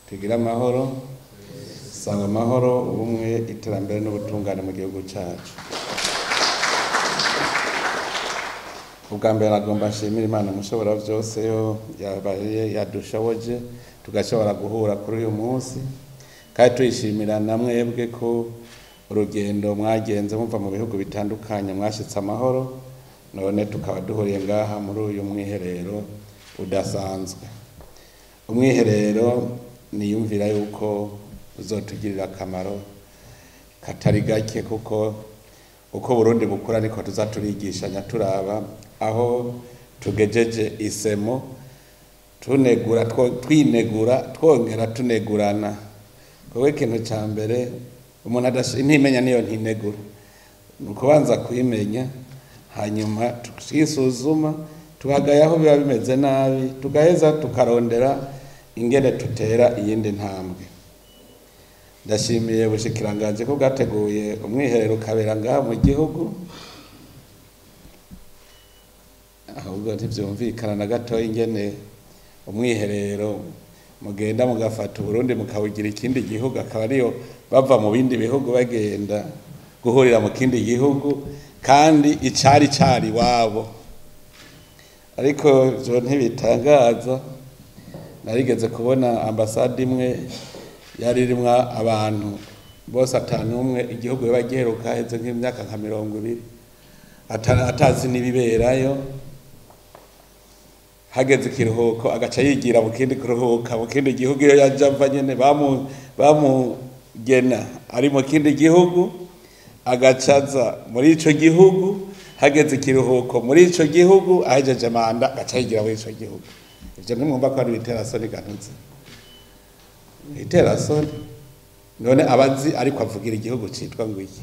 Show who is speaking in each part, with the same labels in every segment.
Speaker 1: tugira amahoro sanga amahoro ubumwe iterambere n'ubutungane mu gihugu cyacu. Ubwa mbere nagomba nshimira Imana mushobora byose yo yabaye yadushoboje tugashobora guhura kuri uyu munsi, kandi tuyishimira namwebwe ko urugendo mwagenze muva mu bihugu bitandukanye mwashitse amahoro, none tukaba duhuriye ngaha muri uyu mwiherero udasanzwe. Umwiherero niyumvira yuko uzotugirira akamaro katari gake, kuko uko Burundi bukura niko tuzaturigishanya turaba aho tugejeje isemo, tunegura twinegura twongera tunegurana. Kowe ikintu cya mbere umuntu ntimenya niyo ntinegura, nukubanza kwimenya hanyuma tukisuzuma tugagaye aho biba bimeze nabi, tugaheza tukarondera ingene tutera iyindi ntambwe. Ndashimiye ubushikiranganje ko bwateguye umwiherero kabera ngaha mu gihugu, ahubwo ntivyumvikana na gato ingene umwiherero mugenda mugafata Burundi mukawugira ikindi gihugu, akaba ariyo bava mu bindi bihugu bagenda guhurira mu kindi gihugu kandi icari wabo. Ariko ivyo ntibitangaza, narigeze kubona ambasade imwe yari irimwo abantu bose atanu umwe igihugu biba giheruka heze nk'imyaka nka 20 atazi n'ibiberayo, hageze ikiruhuko agaca yigira mu kindi kuruhuka mu kindi gihugu. Iyo yaje ava nyene bamugena ari mu kindi gihugu agacaza muri ico gihugu, hageze ikiruhuko muri ico gihugu ahejeje manda agaca yigira muri ico gihugu. Ivyo ntimwumva ko ari iterasoni ganutse, iterasoni. None abazi ariko avugira igihugu citwa ngwiki,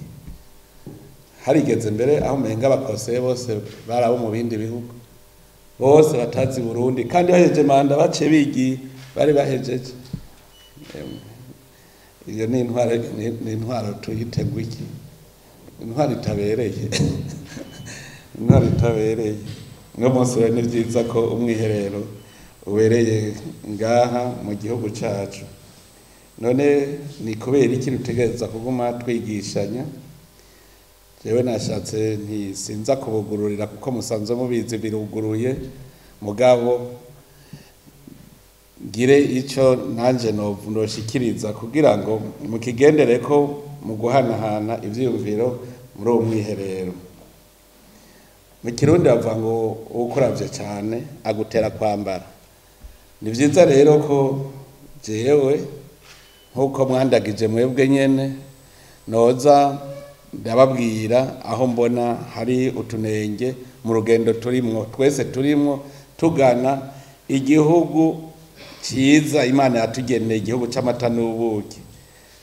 Speaker 1: harigeze mbere aho menga bakoseye bose barabo mu bindi bihugu bose batazi Burundi, kandi bahejeje manda bace bigi bari bahejeje. Iyo ni intwaro tuyite ngwiki, intwaro itabereye intwaro itabereye. Ngo munsi rero ni vyiza ko umwiherero ubereye ngaha mu gihugu cacu. None ni kubera iki rutegereza kuguma twigishanya? Jewe nashatse ntisinza kubugururira kuko musanzwe mubizi biruguruye, mugabo ngire ico nanje noshikiriza kugira ngo mukigendere ko mu guhanahana ivyiyumviro muri uwo mwiherero. Mu Kirundi bavuga ngo ukuravye cyane agutera kwambara. Ni vyiza rero ko jewe nkuko mwandagije mwebwe nyene noza ndababwira aho mbona hari utunenge mu rugendo turimwo twese turimwo tugana igihugu ciza Imana yatugeneye, igihugu c'amata n'ubuki.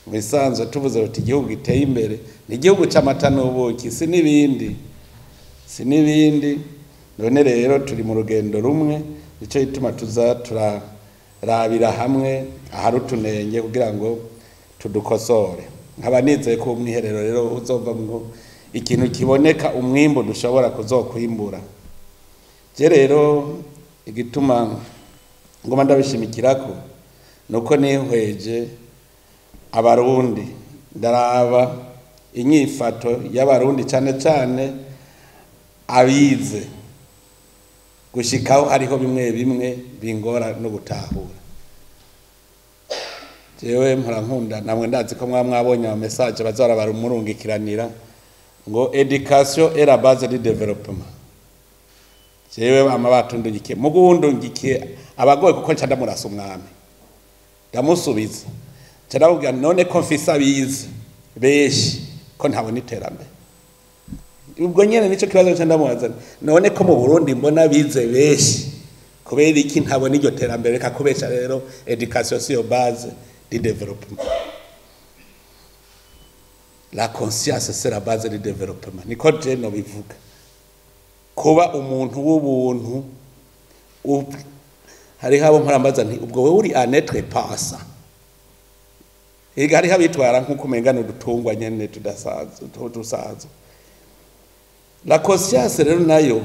Speaker 1: Mwisanzwe tuvuze uti igihugu giteye imbere ni igihugu c'amata n'ubuki, si nibindi. None rero turi mu rugendo rumwe, nico gituma tuza turarabira hamwe ahari utunenge kugira ngo tudukosore. Nkaba nizeye ko umwiherero rero uzovamwo ikintu kiboneka, umwimbo dushobora kuzokwimbura. Je rero igituma ngoma ndabishimikirako nuko nihweje abarundi, ndaraba inyifato y'abarundi cyane abize gushikaho hariho bimwe bingora no gutahura. Jewe mpora nkunda, namwe ndazi ko mwabonye ama message bazara barumurungikiranira ngo education est la base du développement. Jewe amabatundungikiye mugundungikiye abagoye kuko nca ndamurasa umwami ndamusubiza cyarabubwira none ko mfise abize beshi ko ntabona iterambere. Ubwo nyene nico kibazo cyo ndamubaza, none ko mu Burundi mbona bize beshi kubera iki ntabona iryo terambere? Kakubesha rero education c'est la base du développement. La conscience c'est la base du développement. Niko je no bivuga. Kuba umuntu w'ubuntu hari habo mparambaza nti ubwo wewe uri anetre pasa. Ega hari habitwara nkuko mengana udutungwa nyene tudasaza. La conscience rero nayo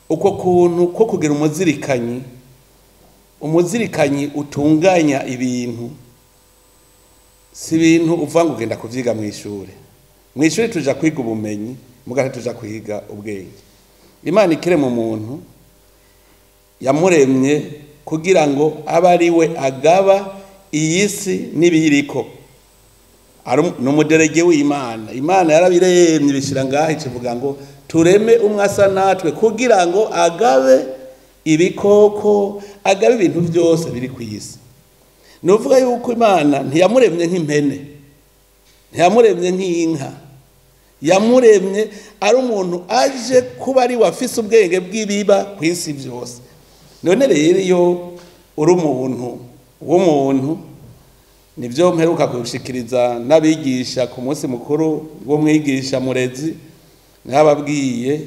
Speaker 1: uko kuntu ko kugira umuzirikanyi umuzirikanyi utunganya ibintu si ibintu uvanga ugenda kuvyiga mu ishure. Mu ishure tuja kwiga ubumenyi, mugate tuja kwiga ubwenge. Imana ikire mu muntu yamuremye kugira ngo abe ari we agaba iyi si n'ibiyiriko. Numuderege w'Imana. Imana yarabiremye bishira ngaho ikivuga ngo tureme umwasa natwe kugira ngo agabe ibikoko, agabe ibintu byose biri ku isi. Nuvuga yuko Imana ntiyamuremye nk'impene, ntiyamuremye nk'inka, yamuremye ari umuntu aje kuba ari wafise ubwenge bw'ibiba ku isi byose. None rero iyo uri umuntu w'umuntu, nibyo mperuka kushikiriza n'abigisha ku munsi mukuru w'umwigisha murezi, nababwiye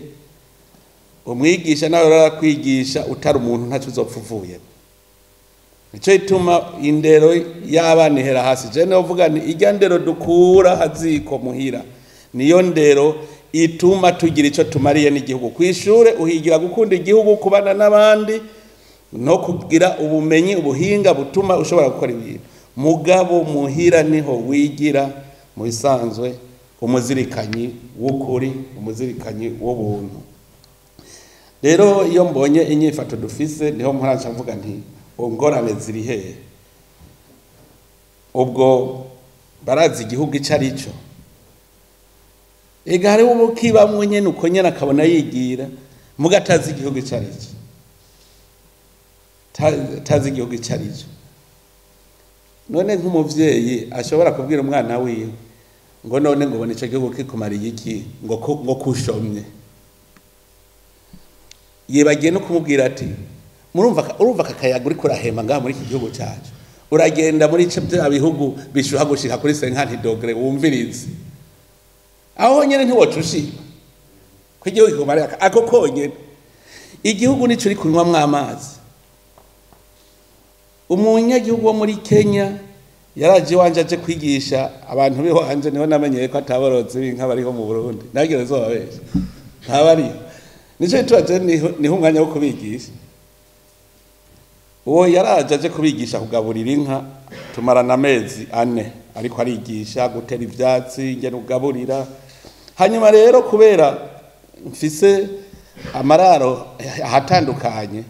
Speaker 1: umwigisha nawe arakwigisha utari umuntu ntacyo uzopfuvuye. Nico ituma indero y'abana ihera hasi. Je novuga ni irya ndero dukura haziko muhira, niyo ndero ituma tugira ico tumariye n'igihugu. Kwishure uhigira gukunda igihugu, kubana n'abandi, no kugira ubumenyi, ubuhinga butuma ushobora gukora ibintu. Mugabo muhira niho wigira mu bisanzwe umuzirikanyi w'ukuri, umuzirikanyi w'ubuntu. Rero iyo mbonye inyifato dufise niho mpora mvuga nti ngorane ziri hehe. Ubwo barazi igihugu ico arico. Ega hari ubu kibamwe nyene uko nyene akabona yigira, mugatazi igihugu ico arico. Tazi igihugu ico arico. None nk'umuvyeyi ashobora kubwira umwana wiwe ngo none ngo bone ico gihugu kikumariye iki, ngo kushomye. Yebagiye no kumubwira ati urumva kakayaga uri kurahema ngaha muri iki gihugu cyacu, uragenda muri ico bya bihugu bishuha gushika kuri 50 degre wumvirize, aho nyene ntiwocushika ko igihugu kikumariye ako konyene. Igihugu nico uri kunywa amazi. Umunyagihugu wo muri Kenya yaraje wanje aje kwigisha abantu biho hanje, niho namenyeye ko atabarozi b'inka bariho mu Burundi. Nagire zo babesha ntabari. Nico twaje niho umwanya wo kubigisha. Uwo yaraje aje kubigisha kugaburira inka, tumarana amezi 4 ariko arigisha gutera ivyatsi, ngene ugaburira. Hanyuma rero kubera mfise amararo ahatandukanye,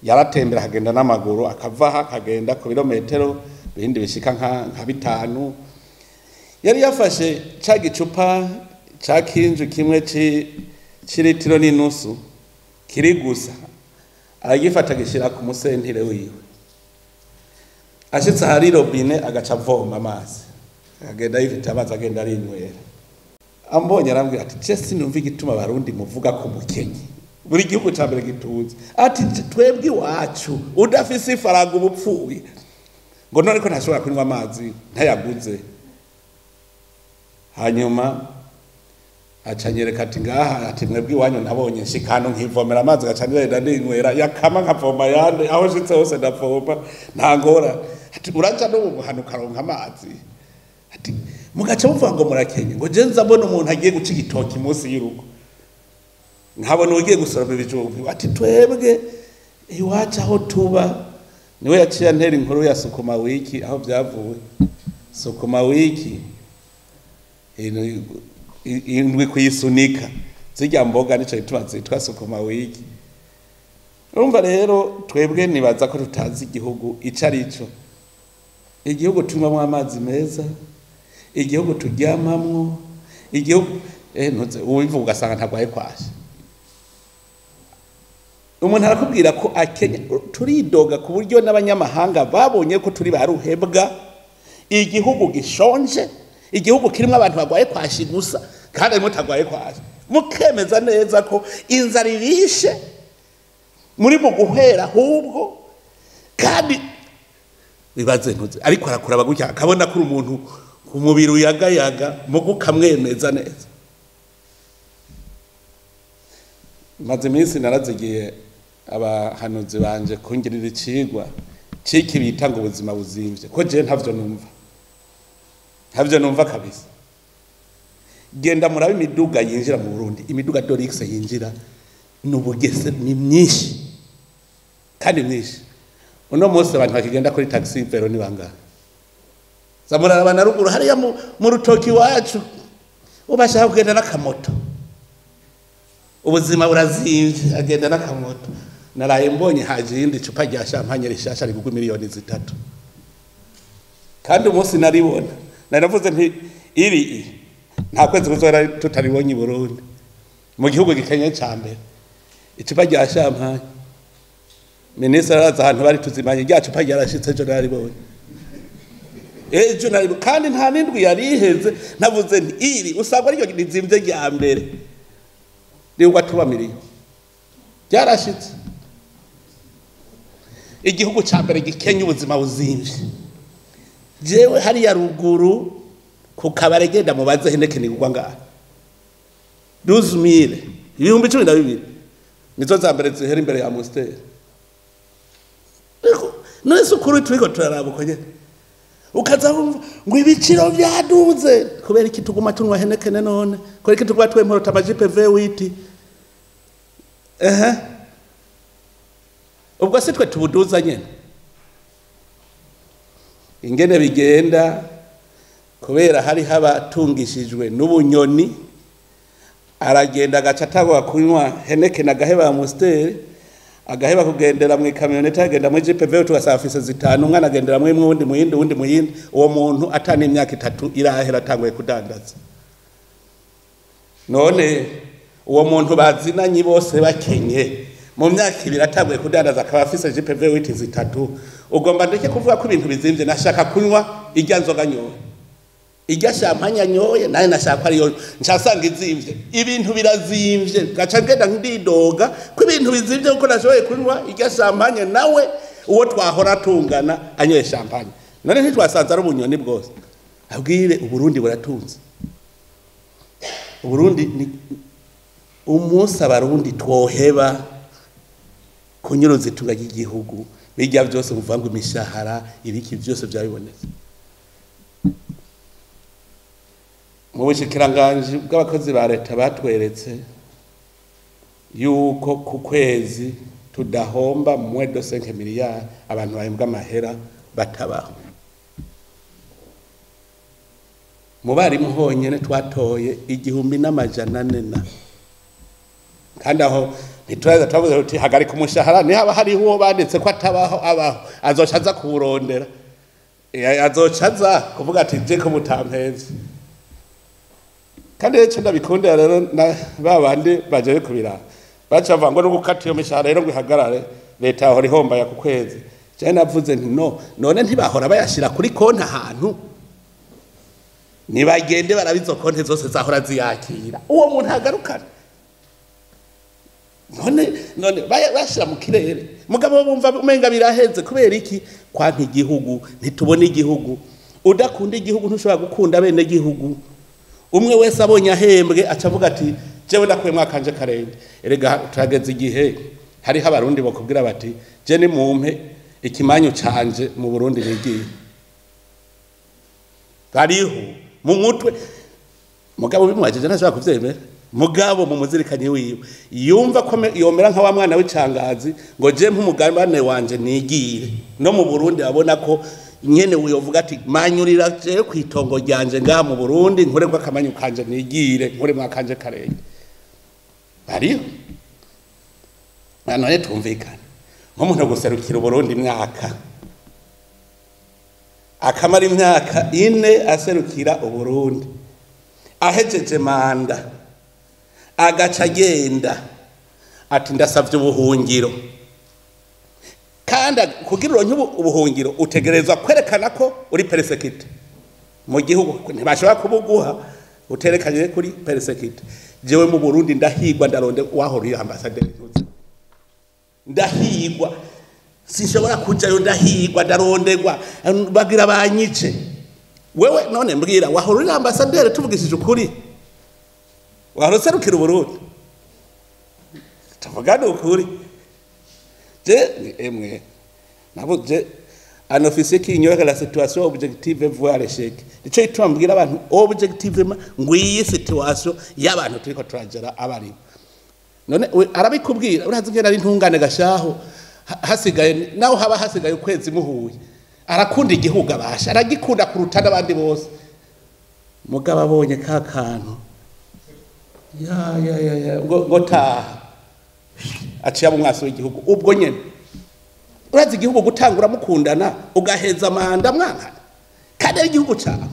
Speaker 1: yaratembera akagenda n'amaguru, akavaha akagenda ku birometero bindi bishika nka 5. Yari yafashe ca gicupa ca kinju kimwe ciritiro n'inusu kiri gusa, aragifata gishira ku musentire wiwe. Ashitse hari robine agaca avoma amazi, agenda yifite amazi agenda arinywera. Ambonye arambwira ati je sinumva igituma abarundi muvuga ko mukenye, buri gihugu cyambere gituze. Ati twebwe iwacu udafise ifaranga ubupfuye, ngo none ko ntashobora kunywa amazi ntayaguze. Hanyuma acanyereka ati ngaha, ati mwebwe iwanyu nabonye nshikano nkivomera amazi gacanira ndinywera, yakama nkavoma yande, aho shitse hose ndavoma nta ngora. Ati uraca no guhanuka ronka amazi. Ati mugaca muvuga ngo murakenye, ngo je nzabona umuntu agiye guca igitoki munsi y'urugo, nkabona ugiye gusoroma ibijumbu. Ati twebwe iwacu aho tuba, niwe yaciye antera inkuru ya sukuma wiki aho byavuye. Sukuma wiki indwi kuyisunika, zijya mboga nico ituma zitwa sukuma wiki. Urumva rero twebwe nibaza ko tutazi igihugu ico arico. Igihugu tumamwo amazi meza, igihugu turyamamwo, igihugu ubivuga ugasanga ntagwaye kwasha. Umuntu arakubwira ko akenya, turidoga ku buryo n'abanyamahanga babonye ko turi baruhebwa. Igihugu gishonje, igihugu kirimo abantu bagwaye kwashi gusa, kandi arimo tagwaye kwashi. Mukemeza neza ko inzara ibishe muri mu guhera ahubwo, kandi bibaze ntuze ariko arakura bagutya akabona ko umuntu umubiri uyagayaga mu gukamwemeza neza. Maze iminsi narazigiye abahanuzi banje kungirira icigwa ciki bitanga ubuzima buzimvye, ko je ntavyo numva kabisa. Genda murabe imiduga yinjira mu Burundi, imiduga Dorix yinjira n'ubugese ni myinshi kandi myinshi. uno munsi abantu bakigenda kuri taxi vero ni banga zamurara abana ruguru hariya mu rutoki wacu ubashaka kugenda n'akamoto ubuzima burazimvye agenda n'akamoto naraye mbonye haje yindi cupa rya champagne rishasha rigugwa miliyoni 3 kandi umunsi naribona naravuze nti iri nta kwezi kuzora tutaribonye i Burundi mu gihugu gikenye cyambere icupa rya champagne ministre araza ahantu bari tuzimanye rya cupa ryarashitse ejo naribonye ejo naribonye kandi nta nindwi yariheze navuze nti iri usanga aryo nizimvye rya mbere riwa tuba miliyoni ryarashitse igihugu cyambere gikenye ubuzima buzimvye jewe hari ya ruguru ku kabare genda mubaze heneke nigugwa ngaha 12000 ibihumbi 12 nizo zambere zihera imbere ya Amstel none sukuru turiko turarabuko nyene ukaza ngo ibiciro byaduze kubera iki tuguma tunwa heneke none kubera iki tuguma twemporota amajipe V8 ubwo se twe tubuduza nyene ingene bigenda kubera hari habatungishijwe n'ubunyoni aragenda agacatagwa kunywa heneke na gaheba Amstel agaheba kugendera mu kamyonete agenda mu GPV tugasafise 5 umwana agendera mu wundi muyindi uwo muntu atani imyaka 3 irahera tangwe kudandaza none uwo muntu bazinanye bose bakenye mu myaka 2 atangwe kudandaza akaba afise GPV 3 ugomba ndeke kuvuga ko ibintu bizimvye nashaka kunywa irya nzoga nyoye irya champagne nyoye naye nashaka ari yo ncasanga izimvye ibintu birazimvye gaca ngenda ndidoga ko ibintu bizimvye uko nashoboye kunywa irya champagne nawe uwo twahora tungana anyoye champagne none ntitwasanze ari ubunyoni bwose abwire uburundi buratunze uburundi ni umunsi abarundi twoheba kunyuruza itunga ry'igihugu bijya byose kuvanga imishahara ibiki byose byabibonetse mu bushikiranganje bw'abakozi ba leta batweretse yuko ku kwezi tudahomba mwe de 5 miliyari abantu bahembwa amahera batabaho mu bari muhonyene twatoye 1,400 kandi aho nitwaza twavuze uti hagari ku mushahara ni haba hari uwo banditse ko atabaho abaho azocaza kuburondera azocaza kuvuga ati je ko mutampeze kandi cyo ndabikundira rero babandi baje kubira baca vango no gukata iyo mishahara rero ngwihagarare leta aho rihomba ya ku kwezi cyane navuze nti none ntibahora bayashira kuri konti ahantu nibagende barabizo konti zose zahora ziyakira uwo muntu hagarukana none bashira mu kirere mugabo bumva umenga biraheze kubera iki kwanka igihugu ntitubone igihugu udakunda igihugu ntushobora gukunda bene igihugu umwe wese abonye ahembwe acavuga ati jewe ndakwe mwakanje karenge erega turageze igihe hari habarundi bakubwira bati je ni mumpe ikimanyu canje mu Burundi nigiye bariho mu mutwe mugabo bimwajeje ntashobora kuvyemera mugabo mu muzirikanye wiwe yumva ko yomera nka wa mwana w'icangazi ngo je mpumugambane wanje nigire no mu Burundi abona ko nyene uyovuga ati manyurira je kwitongo ryanje ngaha mu Burundi nkore kwa kamanyu kanje nigire nkore mwakanje karenge bariho none tumvikana nk'umuntu guserukira Burundi imyaka akamara imyaka 4 aserukira Burundi ahejeje manda agaca agenda ati ndasavye ubuhungiro kandi kugira uronke ubuhungiro utegerezwa kwerekana ko uri persecuted mu gihugu ntibashobora kubuguha uterekanye kuri persecuted jewe mu Burundi ndahigwa ndaronde wahoriye ambassadeur ndahigwa sinshobora kujayo ndahigwa ndarondegwa bagira banyice wewe none mbwira wahoriye ambassadeur tuvugishije ukuri waroserukira Burundi tavugana ukuri je emwe nabuze un officier qui ignore la situation objective voit l'échec nico itwambwira abantu objectivement ngwiye situation y'abantu turiko turagera abari none arabikubwira urazi ngena ari ntungane gashaho hasigaye naho haba hasigaye ukwezi muhuye arakunda igihugu abasha aragikunda kuruta n'abandi bose mugabo abonye ka kantu ngo taha aciye mu mwasi w'igihugu ubwo nyene urazi igihugu gutangura mukundana ugaheza amanda mwana kandi ari igihugu cyawe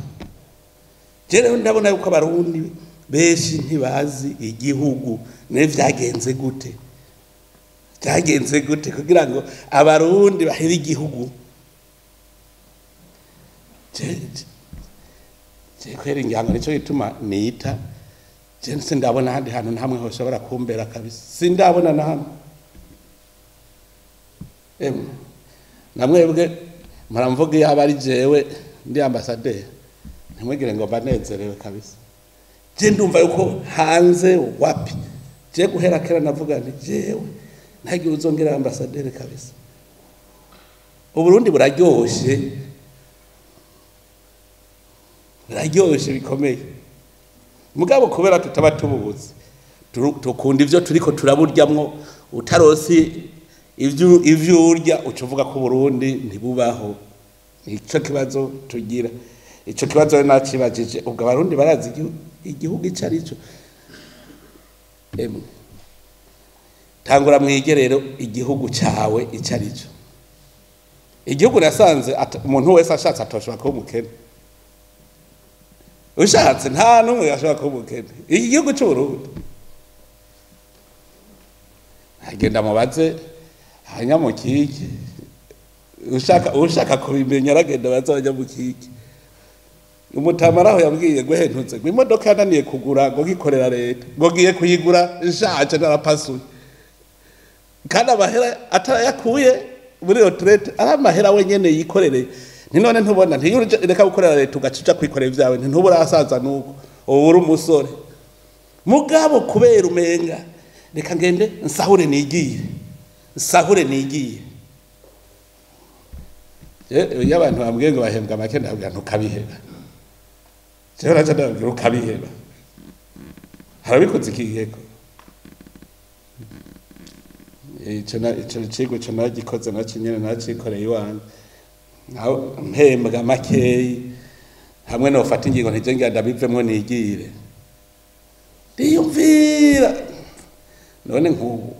Speaker 1: rero ndabona yuko abarundi benshi ntibazi igihugu ne vyagenze gute kugira ngo abarundi bahera igihugu kwera ingango nico gituma nita jense ndabona handi hantu ntamwe hoshobora kumbera kabisa sindabona na hamwe namwebwe maramvuga yaba ari jewe ndi ambassadeur ntimwigire ngo banezerewe kabisa je ndumva yuko hanze wapi je guhera kera navuga nti jewe ntagiye uzongera ambassadeur kabisa uburundi buraryoshe bikomeye mugabo kubera tutaba tubuzi tukunda ivyo turiko turaburyamwo utarosi ivyo urya ucuvuga ko Burundi ntibubaho ico kibazo tugira ico kibazo nakibajije ubwo abarundi barazi igihugu icarico tangura mwige rero igihugu cawe icarico igihugu nasanze umuntu wese ashatse atoshobora kuba umukene ushatse nta numwe yashobora kuba umukene iki gihugu c'Uburundi agenda mubaze hanyamukike ushaka kubimenya aragenda bazajya mukike umutamaraho yambwiye guhentuze ngo imodoka yananiye kugura ngo gikorera leta ngo giye kuyigura nshaje narapasuye kandi amahera atarayakuye muri retraite ari amahera wenyene yikorereye none ntubona reka gukorera leta ugacica kwikorera ivyawe ntubura asaza nuko ubu uri umusore mugabo kubera umenga reka ngende nsahure nigiye iyo abantu bambwiye ngo bahembwa make ndabwira ntukabiheba jewe naca ndabwira ukabiheba harabikoze ikigeko ico cigo co nagikoze nacinyene nacikoreye iwanje naho mpembwa makeyi hamwe nofata ingingo ntije ngira ndabivemwo nigire ndiyumvira none nk'ubu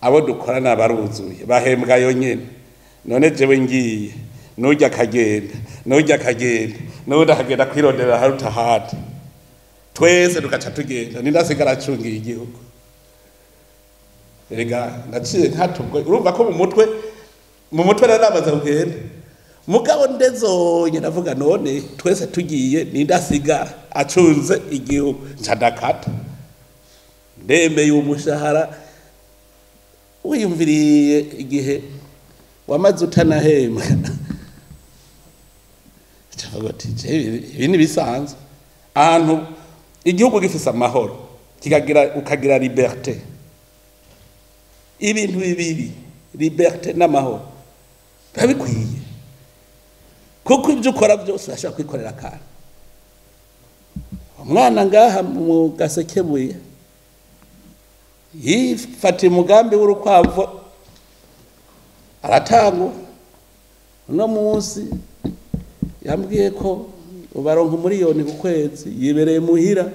Speaker 1: abo dukorana baruzuye bahembwa yo nyene none jewe ngiye nujya akagenda n'undi akagenda kwirondera haruta hati twese dukaca tugenda nindasigara acungiye igihugu rega naciye nkatubwo urumva ko mu mutwe narabaza kugenda mugabo ndezonye ndavuga none twese tugiye nindasigara acunze igihugu ncadakata ndemeye umushahara wiyumviriye igihe wamaze utanahembwa ibi ni bisanzwe ahantu igihugu gifise amahoro ukagira liberté ibintu bibiri liberté n'amahoro babikwiye kuko ibyo ukora byose urashobora kwikorera akantu umwana ngaha mu gasekebuye yifatiye umugambi w'urukwavu aratangwa uno munsi yambwiye ko ubaronka miliyoni ku kwezi yibereye muhira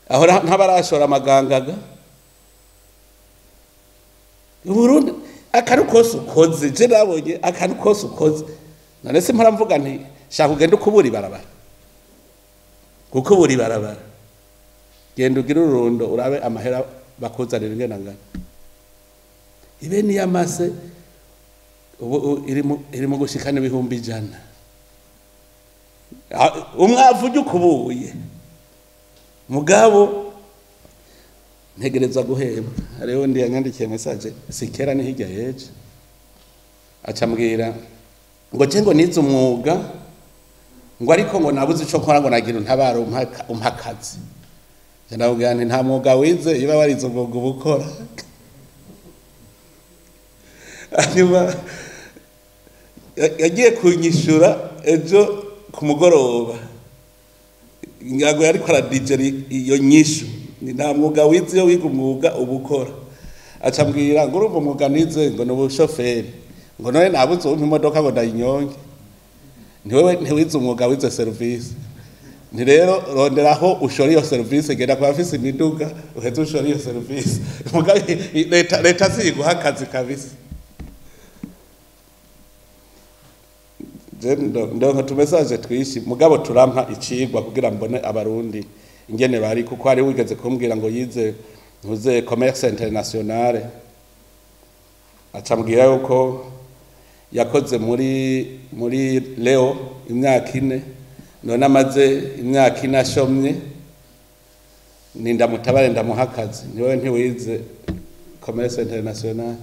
Speaker 1: aho ntabarashora amagangaga Burundi akantu kose ukoze je nabonye akantu kose ukoze none se mpora mvuga nti shaka ugenda ukubura ibarabara kuko buri barabara genda ugira urundo urabe amahera bakuzanira ingena ngana ibe ni yamase iri mu gushikana ibihumbi 100 umwavu ukubuye mugabo ntegereza guheba hariho ndi yanyandikiye message sikera ni hirya yeje acambwira ngo je ngo nize umwuga ngo ariko ngo nabuze ico nkora ngo nagira ntabara umpakazi je ndabwira nti nta mwuga wize iba warize umwuga ubukora anyuma yagiye kunyishura ejo ku mugoroba ngago yari kwa DJ iyo nyishu nta mwuga wize yo wiga umwuga ubukora acambwira ngo urumva umuganize ngo n'ubushoferi ngo none nabuze umpa imodoka ngo ndayinyonge ntiwize umwuga wize service ni rero ronderaho ushora iyo service genda kwa afise imiduga uheze ushora iyo service mugabe leta ziguha akazi kabisa ndonko tumesaje twishi mugabo turampa icigwa kugira mbone abarundi ingene bari kuko hari wigeze kumbwira ngo yize ntuze commerce internationale acambwira yuko yakoze muri Leo imyaka 4 none amaze imyaka 4 ashomye ninda mutabare ndamuhakaze niwe ntiwize commerce internationale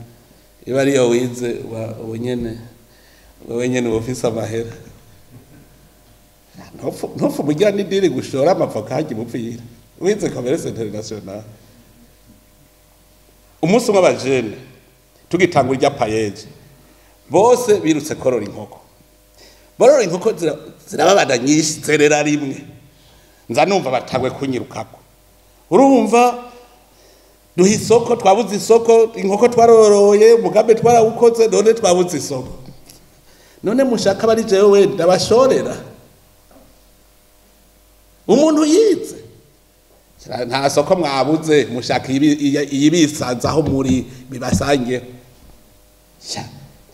Speaker 1: iba ariyo wize wenyene office amahera ntofu mujya n'idiri gushora amavoka haji mupfira wize commerce internationale umunsi umwe abajene tugitanga urya payeje bose birutse korora inkoko borora inkoko zirababada nyinshi zerera rimwe nza numva batagwe kunyirukako urumva duha isoko twabuze isoko inkoko twaroroye umugambi twarawukoze none twabuze isoko none mushaka bari jewe ndabashorera umuntu yize nta soko mwabuze mushaka iyibisanzaho muri bibasange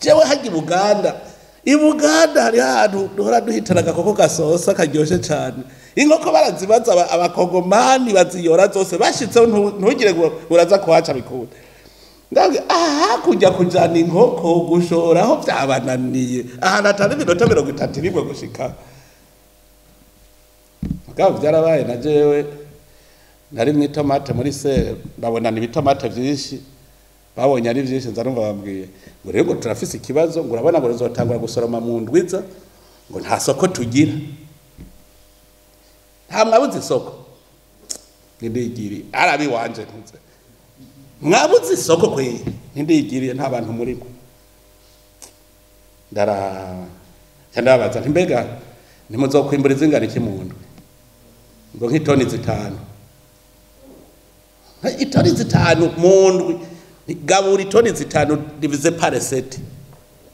Speaker 1: jewe haji Buganda hari ahantu duhora duhitana agakoko gasosa karyoshe cyane inkoko barazibaza abakongomani baziyora zose bashitseho ntugire ngo uraza kuhaca bikunda ndabwe kujya kujana inkoko gushora aho byabananiye ahantu atari iminota 30 rimwe gushika mugabo byarabaye na jewe nari mwitomate muri sere babona ni bitomate byinshi babonye ari byinshi nzarumva bambwiye ngo rero turafise ikibazo ngo urabona ngo uzotangura gusoroma mu ndwiza ngo nta soko tugira nta mwabuze isoko ndigiri arabi wanje ntuze mwabuze isoko kwe ndigiriye nta bantu murimo ndabaza mbega nimuzokwimbura izingana iki mu ndwi ngo nk'itoni 5 itoni 5 mu ndwi gabura itoni 5 divize par 7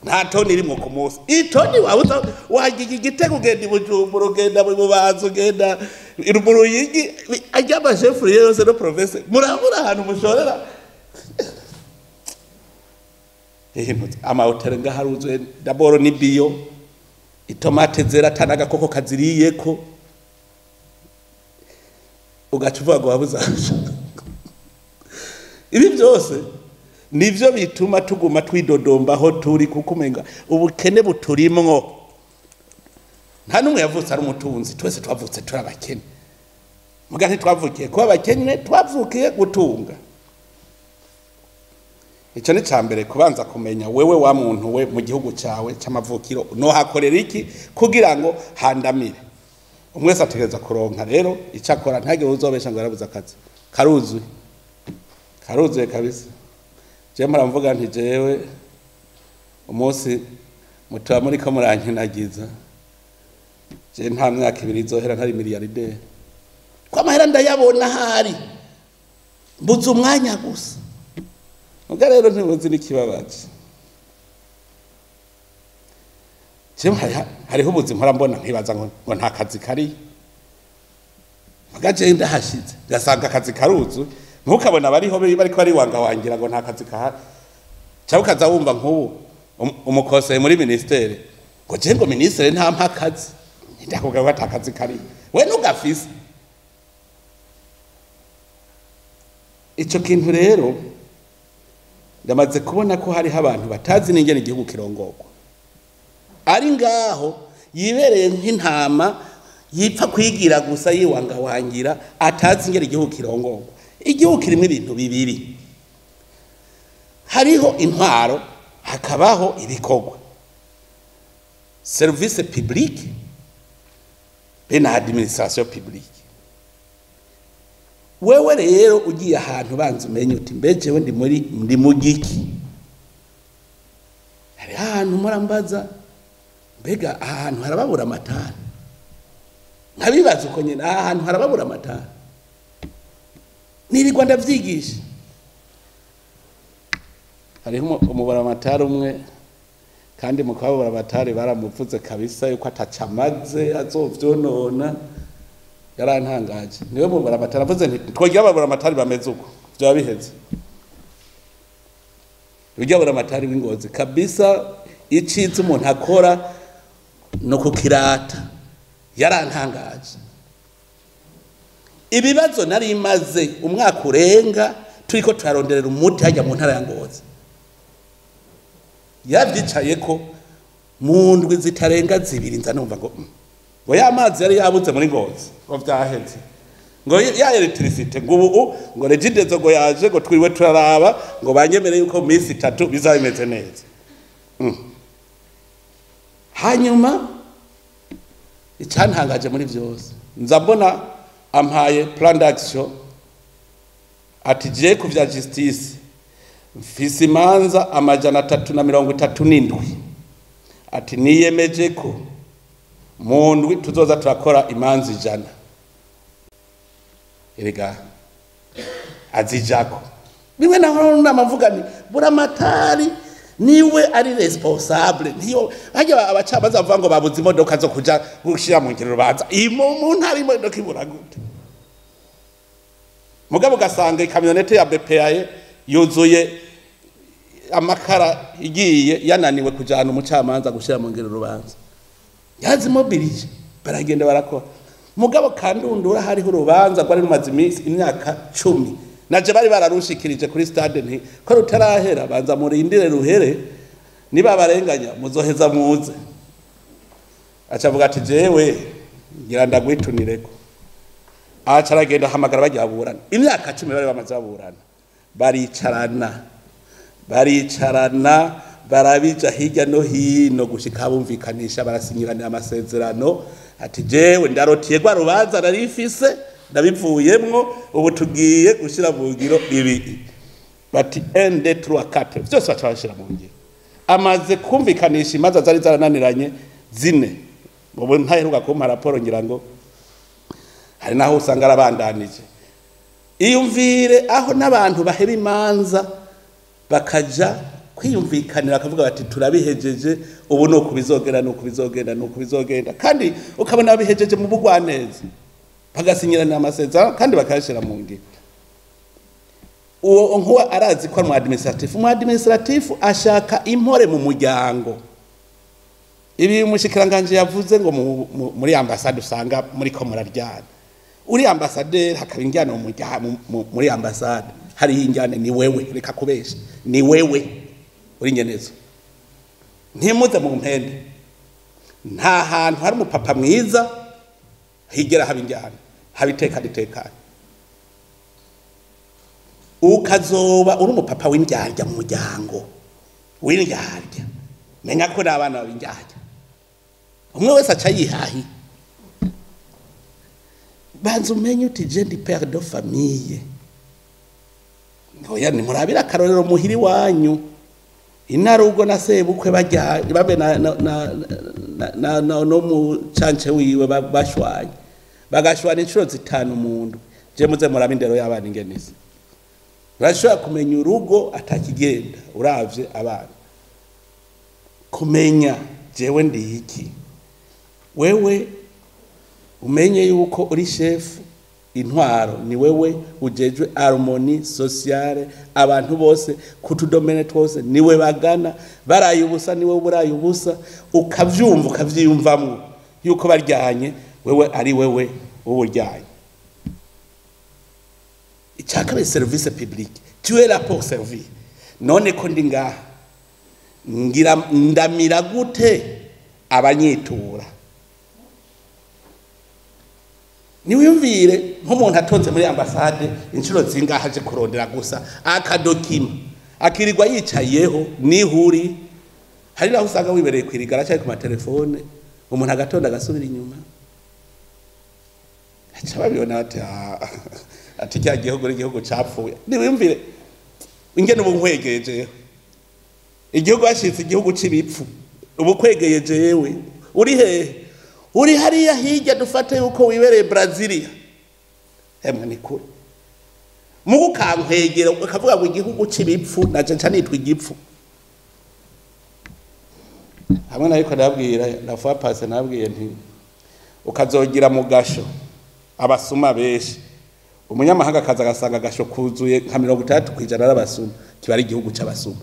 Speaker 1: nta toni irimo ku munsi itoni wabuza wagiye igitego ugenda ibujumbura ugenda mu bubanza ugenda irumuru yigi ajya abashefu yose no province murabura ahantu mushorera ama hotel ngaharuzwe daboro ni bio itomate zera tanaga koko kaziriyeko ugacuvuga ngo wabuza ibi byose nivyo bituma tuguma twidodomba ho turi kukumenga ubukene buturimwo nta numwe yavutse ari umutunzi twese twavutse turi abakene mugati twavukiye ko abakene twavukiye gutunga icyo ni cyambere kubanza kumenya wewe wa muntu we mu gihugu cyawe cy'amavukiro no hakorera iki kugira ngo handamire umwese ategereza kuronka rero icakora ntagire uzobesha ngo arabuza akazi karuzuye kabisa je muramvuga nti jewe umunsi mutuba muri ko murankinagiza je nta myaka 2 izohera ntari miliyarderi kwa amahera ndayabona hari mbuze umwanya gusa ubwo rero ntibuzi n'ikibabaje hariho ubuzima mpora mbona nkibaza ngo nta kazi kari mugaje ndahashize gasanga akazi karuzu ntukabona bariho bariko bari wanga wangira ngo nta kazi kahari cyangwa ukaza wumva nk'ubu umukose muri ministere ngo je ngo ministere nta mpakazi ndakubwira ko atakazi kari we ntugafise ico kintu rero ndamaze kubona ko hari abantu batazi n'ingene igihugu kirongorwa ari ngaho yibereye nk'intama yipfa kwigira gusa yiwanga wangira atazi ingene igihugu kirongorwa igihugu kirimo ibintu bibiri hariho intwaro hakabaho ibikorwa service publique na administration publique wewe rero ugiye ahantu banze umenye uti mbejewe ndi mu giki hari ahantu murambaza mbega ahantu harababura amatara nkabibaza uko nyine ahantu harababura amatara nirirwa ndavyigisha hariho umubaramatari umwe kandi mu kababaramatari baramuvuze kabisa yuko atacamaze azovyonona yarantangaje niwe mubaramatari avuze nti twogira ababaramatari bameze uko byo biheze ujya ababaramatari w'Ingozi kabisa icize umuntu akora no kukirata yarantangaje ibibazo nari maze umwaka urenga turiko turaronderera umuti hajya mu ntara ya Ngozi yavyicaye ko mu ndwi zitarenga zibiri nza numva ngo ya mazi yari yabuze muri Ngozi ngo vyaheze ngo ya electricity ngo ubu ngo regidezo ngo yaje ngo twiriwe turaraba ngo banyemere yuko mu minsi 3 bizabimeze neza hanyuma icyantangaje muri byose nza mbona ampaye plan d'action ati je ku vya justice mfise imanza amajana 337 ati niyemeje ko mu ndwi tuzoza turakora imanza 100 erega azijako bimwe naho namavuga ni buramatari niwe ari responsable niyo hajya abacabaza bavuga ngo babuze imodoka zo kuja gushira mu ngiro rubanza mu ntari imodoka ibura gute mugabo gasanga ikamyonete ya BPA yuzuye amakara igiye yananiwe kujana umucamanza gushira mu ngiro rubanza yazi mobilije baragenda barakora mugabo kandundura hariho urubanza rwari rumaze imyaka 10 naje bari bararushikirije kuri stade nti ko rutarahera banza murindire ruhere niba barenganya muzoheza muze acavuga ati jewe ngira ndagwitunireko acaragenda hamagara bajyaburana imyaka 10 bari bamaze baburana baricarana barabija hirya no hino gushika bumvikanisha barasinyirana amasezerano ati jewe ndarotiye gwa rubanza narifise ndabivuyemwo ubu tugiye gushira mu ngiro ibi bati 1 2 3 4 byose bacabashira mu ngiro amaze kumvikanisha imaza zari zarananiranye 4 ubu ntaheruka kumpa raporo ngira ngo hari naho usanga arabandanije iyumvire aho nabantu baheba imanza bakaja kwiyumvikanira akavuga bati turabihejeje ubu no kubizogenda kandi ukabona bihejeje mu bugwaneza bagasinyirana amasezerano kandi bakayashira mu ngiro uwo nkuwa arazi ko mu administratif ashaka impore mu muryango ibi umushikiranganje yavuze ngo muri ambassade usanga muri ko muraryana uri ambassadeur hakaba injyana muri ambassade hari injyana ni wewe reka kubesha ni wewe uri nyenezo ntimuze mu mpende nta hantu hari umupapa mwiza higera haba injyana habitekana ukazoba uri umupapa w'indyarya mu muryango w'indyarya menya ko n'abana b'indyarya umwe wese aca yihahi banza umenye uti je ndi père de famille oya ni murabira akarorero muhiri wanyu inarugo na sebukwe bajya babe no mu cance wiwe bashwanye bagashwana inshuro 5 mundu je muze murabe indero y'abana ingenisi urashobora kumenya urugo atakigenda uravye abana kumenya jewe ndi iki wewe umenye yuko uri chef intwaro ni wewe ujejwe harmonie sociale abantu bose kutudomene twose niwe bagana barayubusa niwe burayubusa ukavyumva ukavyiyumvamwo yuko baryanye wewe ari wewe uburyanye icyaka service public tu es là pour servir none ko ndi ngaha ngira ndamira gute abanyitura niwiyumvire nk'umuntu atonze muri ambassade inshuro zingaha aje kurondera gusa akadokima akirirwa yicayeho nihuri hari naho usanga wibereye kwirigara cyangwa ku matelefone umuntu agatonda agasubira inyuma aca babibona ati cya gihugu n'igihugu capfuye niwiyumvire ingene ubu nkwegeje igihugu ashitse igihugu c'ibipfu ubu kwegeje yewe uri hehe uri hariya hirya dufate yuko wibereye Brazilia hemwe ni kure mugu kankwegera ukavuga ngo igihugu c'ibipfu naje nca nitwa igipfu hamwe nayiko ndabwira nafuwa pase nabwiye nti ukazogira mu gasho abasuma benshi umunyamahanga kaza gasanga gasho kuzuye nka 30% n'abasuma kiba ari igihugu c'abasuma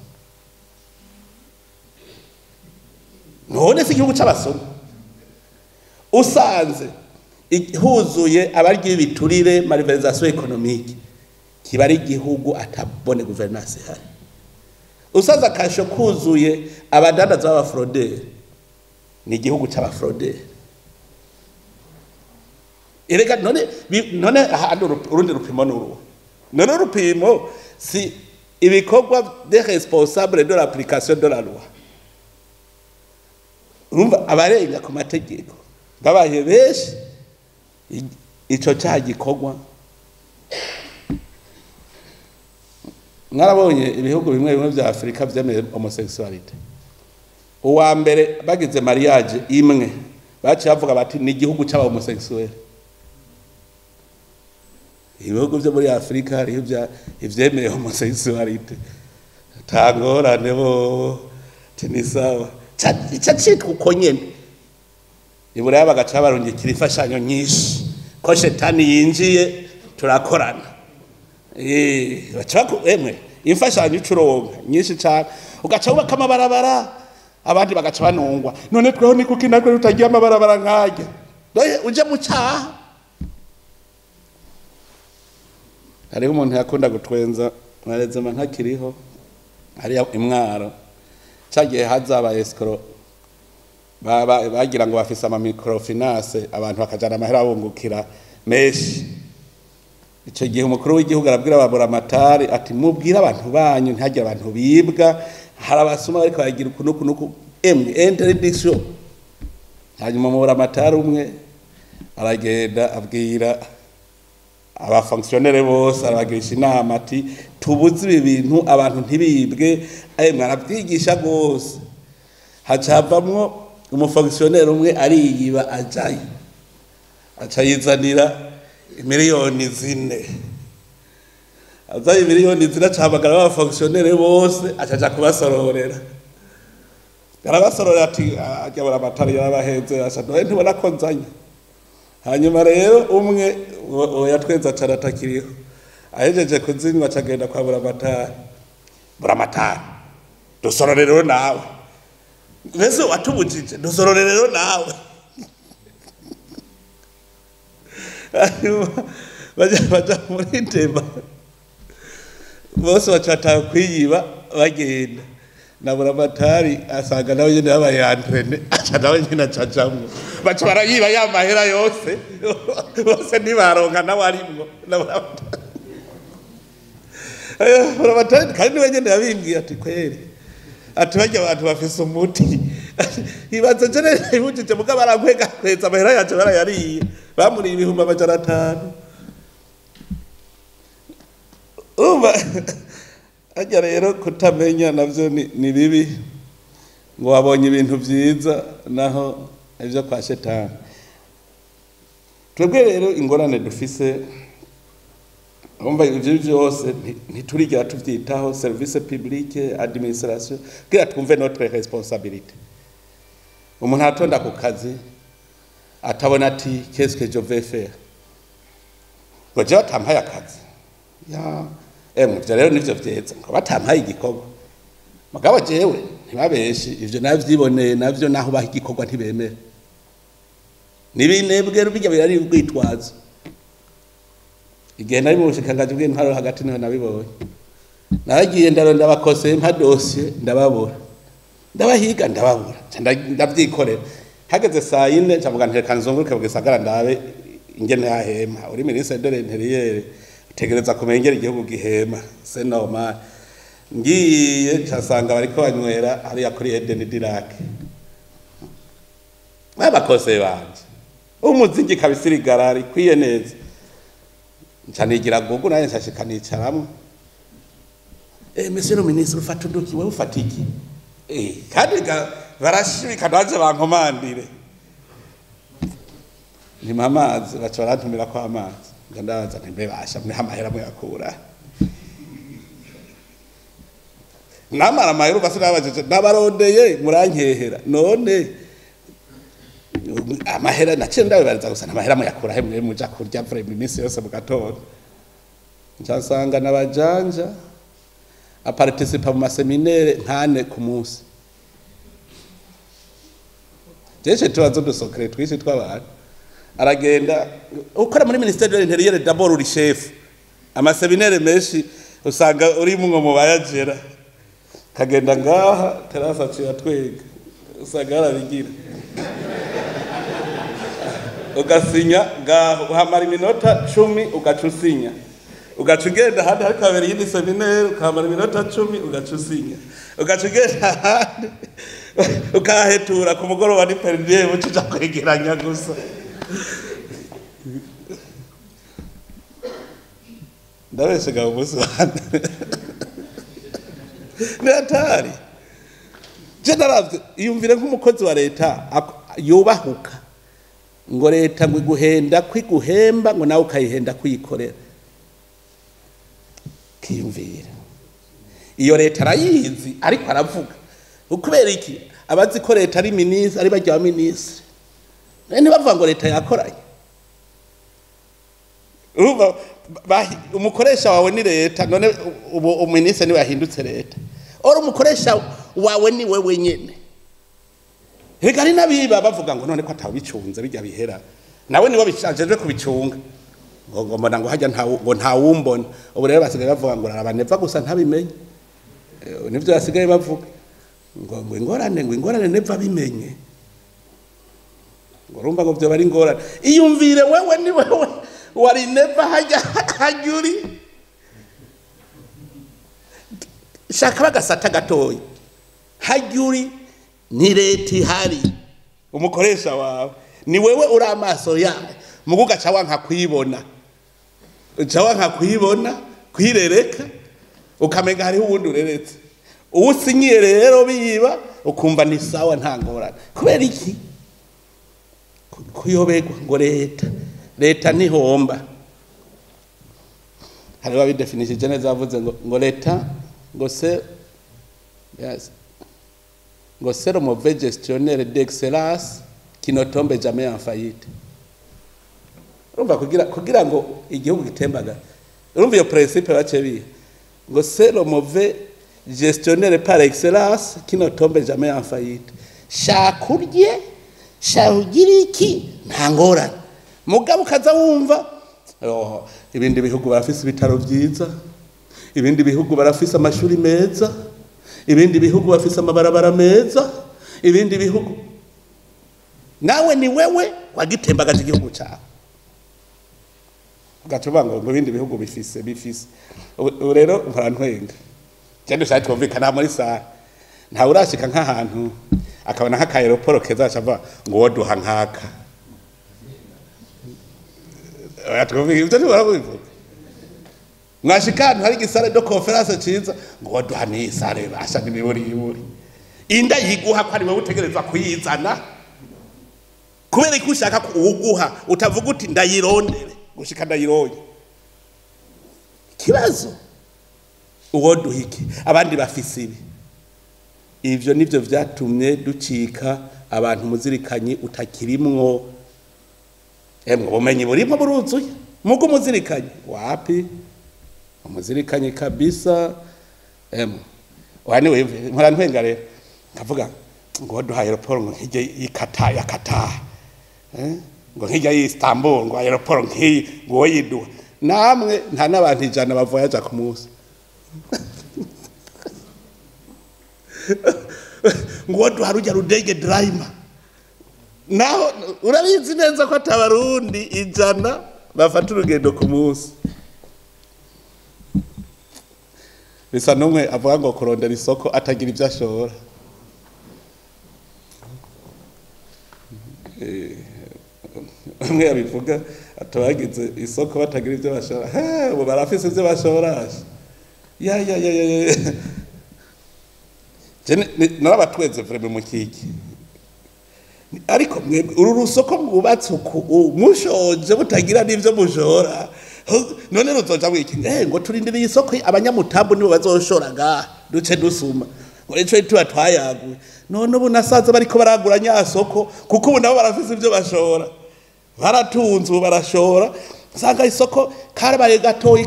Speaker 1: none si igihugu c'abasuma usanze huzuye abaryi biturire malversation économique kiba ari igihugu atabone gouvernance hari usaza kasho kuzuye abadandaza baba fraudeur ni igihugu c'aba fraudeur erega none urundi rupimo n'uruhu none rupimo si ibikorwa des responsables de l'application de la loi urumva abarenga ku mategeko babaye benshi ico cyaha gikorwa mwarabonye ibihugu bimwe bimwe vya Afrika vyemeye homosexuality uwa mbere bagize mariage imwe baciye bavuga bati ni igihugu c'aba homosexuel ibihugu vyo muri Afrika hariho ivyemeye homosexuality tangorane bo tinisawa ica citwa uko nyene iburaya bagaca barungikira imfashanyo nyinshi ko shetani yinjiye turakorana baca emwe imfashanyo ucuronka nyinshi cyane ugaca wubaka amabarabara abandi bagaca banungwa none tweho ni kuki natwe tutagiye amabarabara nkajya doye uje mu cyaha hariho umuntu yakunda gutwenza mwarezema ntakiriho hariya imwaro cyagiye hazaba escro bagira ngo bafise ama microfinance abantu bakajana amahera bungukira meshi ico gihe umukuru w'igihugu arabwira ababura amatari ati mubwira abantu banyu ntagira abantu bibwa harabasuma bariko bagira ukunuku interdiction hanyuma mubura amatari umwe aragenda abwira aba fonctionnaire bose arabagirisha inama ati tubuze ibi bintu abantu ntibibwe mwarabyigisha gose hacavamwo umufonctionnaire umwe ariyiba ajaye acayizanira miliyoni 4 azaye miliyoni 4 acabagara aba fonctionnaire bose acaja kubasororera arabasororera ati ajya amatari yarabaheze asa no ntibona ko nzanye hanyuma rero umwe yatwenza caratakiriho ahejeje kuzinywa acagenda kwa buramatari dusororero nawe mbese watubujije dusororero nawe baja muri ndema bose bacata kwiyiba bagenda na buramatari asanga nawe nyene yabaye entraîné aca nawe nyene acajamwo baca barayiba ya mahera yose bose nibaronka nawe arimwo buramatari kandi niwe nyene yabimbwiye ati kweri ati bajya abantu bafise umuti ibaza jene ibujije muga barakwega kweza amahera yaje barayariye bamuri 500 ajya rero kutamenya navyo ni bibi ngo wabonye ibintu vyiza naho ivyo kwa shetani twebwe rero ingorane dufise umva ivyo byose ntiturigira tuvyitaho service publique administration kira twumve notre responsabilité umuntu atonda ku kazi atabona ati qu'est-ce que je vais faire ngo je atampaye akazi ya muvyo rero nivyo vyeza ngo batampaye igikorwa mugabo jewe ntibabeshe ivyo navyiboneye navyo naho baha igikorwa ntibemera nibinebwe rubijya birari ubwitwazo igihe nari mu bushikangaje bw'intwaro hagati niho nabibonye naragiye ndaronda abakose mpa dossier ndababura ndabahiga ndababura ndavyikorera hageze saa 4 ncavuga ntereka nzunguruke bugisagara ndabe ingene yahema uri ministre de l'intérieur utegereza kumengera igihugu gihema c'est normal ngiye casanga bariko banywera hariya kuri Eden Dirac abakose banje umuziki kabisirigarari kwiye neza ncanigira gugu naye nshashikanicaramwe monsieur le ministre ufata uduki wewe ufatiki kandi barashibika naje bankomandire ni mamazi baca barantumira kwa amazi ndandaza ntembe basha mwe amahera mwe yakura namara amahera basinabajeje nabarondeye murankehera none amahera naciye ndabibariza gusa amahera muyakura he mwe muja kurya vre iminsi yose mu gatondo nsanga nabajanja aparticipa mu maseminaire ntane ku munsi jeje tubazo do secret twisi tw'abantu aragenda ukora muri ministère de l'intérieur d'abord uri chef amaseminaire menshi usanga uri mu bayagera kagenda ngaha terasa cya twega usanga arabigira ugasinya ngaho uhamara iminota 10 ugacusinya ugacugenda handi hari kabiri yindi seminaire ukamara iminota 10 ugacusinya ugacugenda ukahetura ku mugoroba ni perdie bucija kwegeranya gusa ndabesega ubusana natari general yumvire nk'umukozi wa leta yubahuka ngo leta ngo guhenda kwiguhemba ngo nawe ukayihenda kwikorera kiyumvira iyo leta arayizi ariko aravuga ukubera iki abazi ko leta ari ministre ari bajya ministre nene bavuga ngo leta yakoranye uba umukoresha wawe ni leta none ubu uministre ni wahindutse leta ora umukoresha wawe ni wewe nyene hegari nabiba bavuga ngo none ko atabicunze bijya bihera nawe ni wabishajejwe kubicunga ngo mbona ngo hajya nta wumbona ubu rero basigaye bavuga ngo arabaneva gusa ntabimenye nivyo basigaye bavuga ngo ingorane neva bimenye ngo rumva ngo byo bari ingorane iyumvire wewe ni wewe wari neva hajuri shaka bagasata gatoyi hajuri ni leta ihari umukoresha wawe ni wewe uri amaso yawe muguga cawa nka kwibona kwirereka ukamenga hariho ubundi ureretse uwusinyiye rero biba ukumva ni sawa nta ngorane kubera iki kuyobegwa ngo leta ntihomba hari babidefinishije neza bavuze ngo leta ngo se yes ngo c'est le mauvais gestionnaire d'excellence qui ne tombe jamais en faillite. Urumva kugira ngo igihugu gitembaga. Urumva iyo principe bacebiye. Ngo c'est le mauvais gestionnaire par excellence qui ne tombe jamais en faillite. Shakurye shahugira iki ntangorane. Mugabo kaza wumva ibindi bihugu barafise ibitaro byiza. Ibindi bihugu barafise amashuri meza. Ibindi bihugu bafise amabarabara meza, ibindi bihugu nawe ni wewe wagitembagaje igihugu cyawe ugacubanga ngo ibindi bihugu bifise rero barantwenga cyane cyane twumvikana muri saa nta urashika nk'ahantu akabona nk'akayeroporo keza acava ngo woduha nkaka twumvikana ibyo ntibarabivuga mwashika ahantu hari igisare do conference ciza ngo waduha n'isare basha n'ibiburi inda yiguha ko ari wowe utegereza kuyizana kubera ko ushaka kuwuguha utavuga uti ndayirondere gushika ndayironye kibazo uwo duhike abandi bafise ibi ivyo nivyo vyatumye ducika abantu muzirikanyi utakirimwo bumenyi burimo buruzuye mugo muzirikanyi wapi umuzirikanyi kabisa wani wewe ntwenga rero kavuga ngo duhaye aeroport ngo nkije yakata ngo nkije Istanbul ngo aeroport nkiyi ngo yiduha namwe nta nabantu ijana bavoyaja ku munsi ngo duharuja rudege driver naho urabizi neza ko atabarundi ijana bafata urugendo ku munsi bisa numwe avuga ngo kurondera isoko atagira ibyo ashora umwe yabivuga atabagize isoko batagira ibyo bashora bo barafise ibyo bashora ya narabatweze vraiment mu kiki ariko uru rusoko bwubatse mushoje butagira n'ivyo mushora none ruzoja wiki ngo turindiriye isoko abanyamutambo nibo bazoshoraga duce dusuma ngo ico tuba twayaguye none ubu nasaza bariko baragura nyasoko kuko ubu nabo barafise ivyo bashora baratunze barashora sanga isoko karabaye gatoyi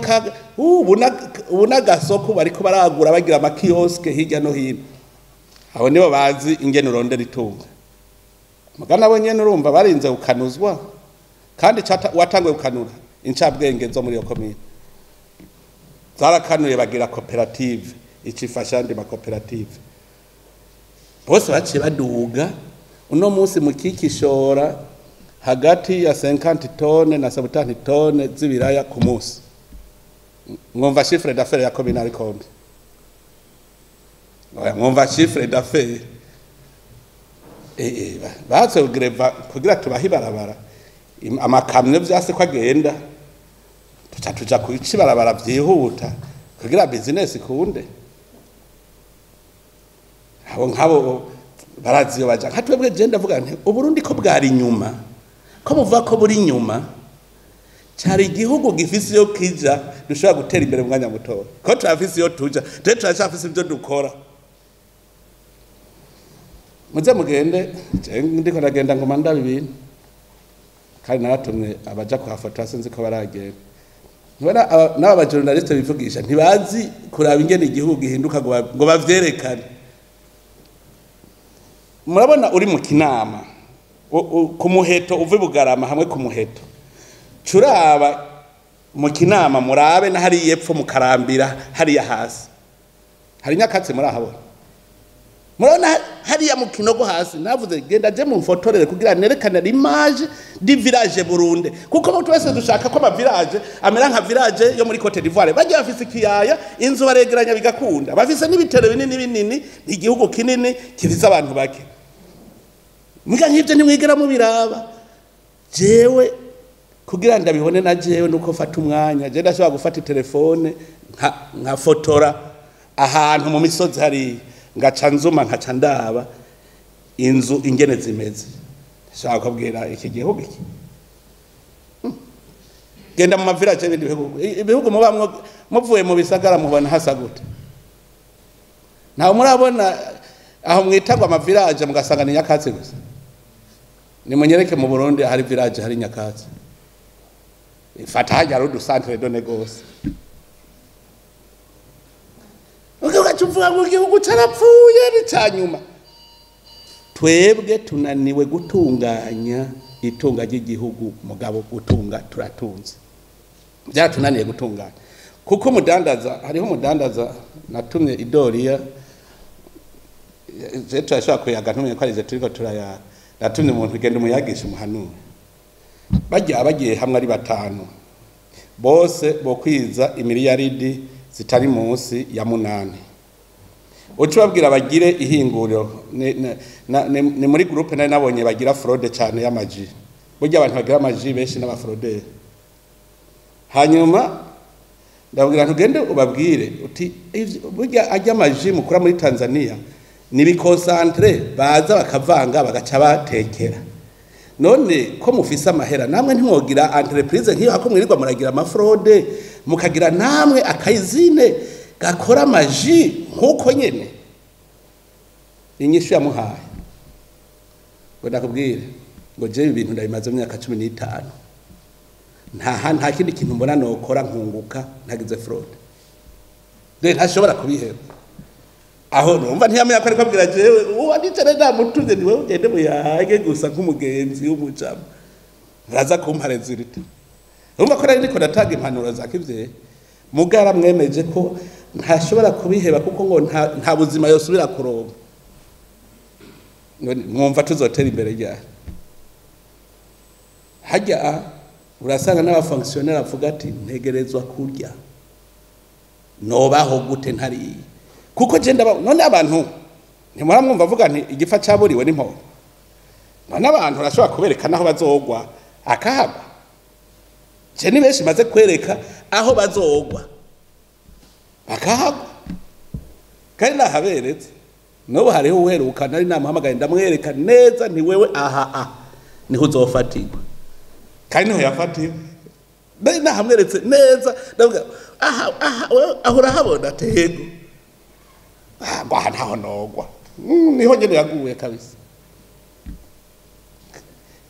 Speaker 1: ubu nagasoko bariko baragura bagira amakioske hirya no hino abo nibo bazi ingene urondera itunga mugana abo nyene urumva barinze gukanuzwa kandi watangwe gukanura incabwenge zo muri yo komine zarakanuye bagira koperative icifasha andi makoperative bose baciye baduga uno munsi mukikishora hagati ya 50 tone na 70 tone z'ibiraya ku munsi mwumva chiffre d'affaires ya communal kombi mwumva chiffre d'affaires batse greva kugira tubahi barabara amakamyo vyase kwagenda tuja kuici barabara vyihuta kugira business kunde abo nkabo baraziyo baja hatwebwe je ndavuga nti uburundi ko bwari nyuma ko buva ko buri nyuma cyari igihugu gifise yo kija dushobora gutera imbere mwanya muto ko turafise yo tuja je turashafise ibyo dukora muze mugende ndiko nagenda ngo manda bibintu kandi naratumwe abaja kuhafotora sinzi ko baragenda nibona n'aba journaliste bivugisha ntibazi kuraba ingene igihugu gihinduka ngo bavyerekane murabona uri mu kinama ku muheto uve Bugarama hamwe ku muheto curaba mu kinama murabe na hari yepfo mu Karambira hari ya hasi hari nyakatse muri ahabona murabona hari ya mu Kinogo hasi navuze genda je mu mfotorere kugira nerekane l'image di village Burundi kuko mu twese dushaka ko ama village amera nka village yo muri Cote d'Ivoire bagiye bafise kiyaya inzu baregeranya bigakunda bafise n'ibitero binini igihugu kinini kifise abantu bake muga nk'ivyo ntimwigera mu biraba jewe kugira ndabibone na jewe nuko fata umwanya je ndashobora gufata telefone nka fotora ahantu mu misozi hari ngaca nzuma nkaca ndaba inzu ingene zimeze shaka kubwira iki gihugu iki genda mu mavillage y'ibindi bihugu mubamwe muvuye mu bisagara mubona hasa gute ntawe murabona aho mwitangwa amavillage mugasanga ni nyakatsi gusa ni munyereke mu Burundi hari village hari nyakatsi ifata hajya rudu centre de négoce ukacuvuga ngo igihugu carapfuye bicanyuma twebwe tunaniwe gutunganya itunga ry'igihugu mugabo gutunga turatunze byaratunaniye gutunganya kuko mudandaza hariho mudandaza natumye idoriya je turashaka kuyaga ntumye ko arize turiko turaya natumye umuntu ugenda umuyagisha umuhanura bagiye hamwe ari batanu bose bokwiza imiliyaridi zitari munsi ya 8 uco babwira bagire ihinguriro ni muri groupe nari nabonye bagira fraude cyane y'amaji burya abantu bagira amaji benshi n'aba fraude hanyuma ndabwira ntugende ubabwire uti burya ajya amaji mukura muri Tanzania ni biconcentre baza bakavanga bagaca batekera none ko mufise amahera namwe ntimwogira entreprise nk'iyo hako mwirirwa muragira amafraude mukagira namwe akayizine gakora amaji nkuko nyene inyishu yamuhaye ngo ndakubwire ngo je ibintu ndabimaze mu myaka 15 nta kindi kintu mbona nokora nkunguka ntagize fraude de ntashobora kubiheba aho numva ntiyamenya ko ariko abwira jewe uwo ndicare ndamutuze niwe ugende muyage gusa nk'umugenzi w'umucamo raza kumpareza irite urumva ko niko natanga impanuro zakivye mugara mwemeje ko ntashobora kubiheba kuko ngo nta buzima yosubira kuronka mwumva tuzotera imbere ryari hajya urasanga n'abafonctionnaire avuga ati ntegerezwa kurya nobaho gute ntari kuko je ndaba none abantu ntimuramwumva avuga nti igifa cyaburiwe n'impo none abantu urashobora kubereka naho bazogwa akahagwa je ni benshi maze kwereka aho bazogwa akahagwa kandi nahaberetse nobo hariho uheruka nari namuhamagaye ndamwereka neza ni wewe aha niho uzofatirwa kandi niho yafatiwe nari nahamweretse neza ndavuga aha urahabona tego ngwa ntaho nogwa niho nyene yaguye kabisa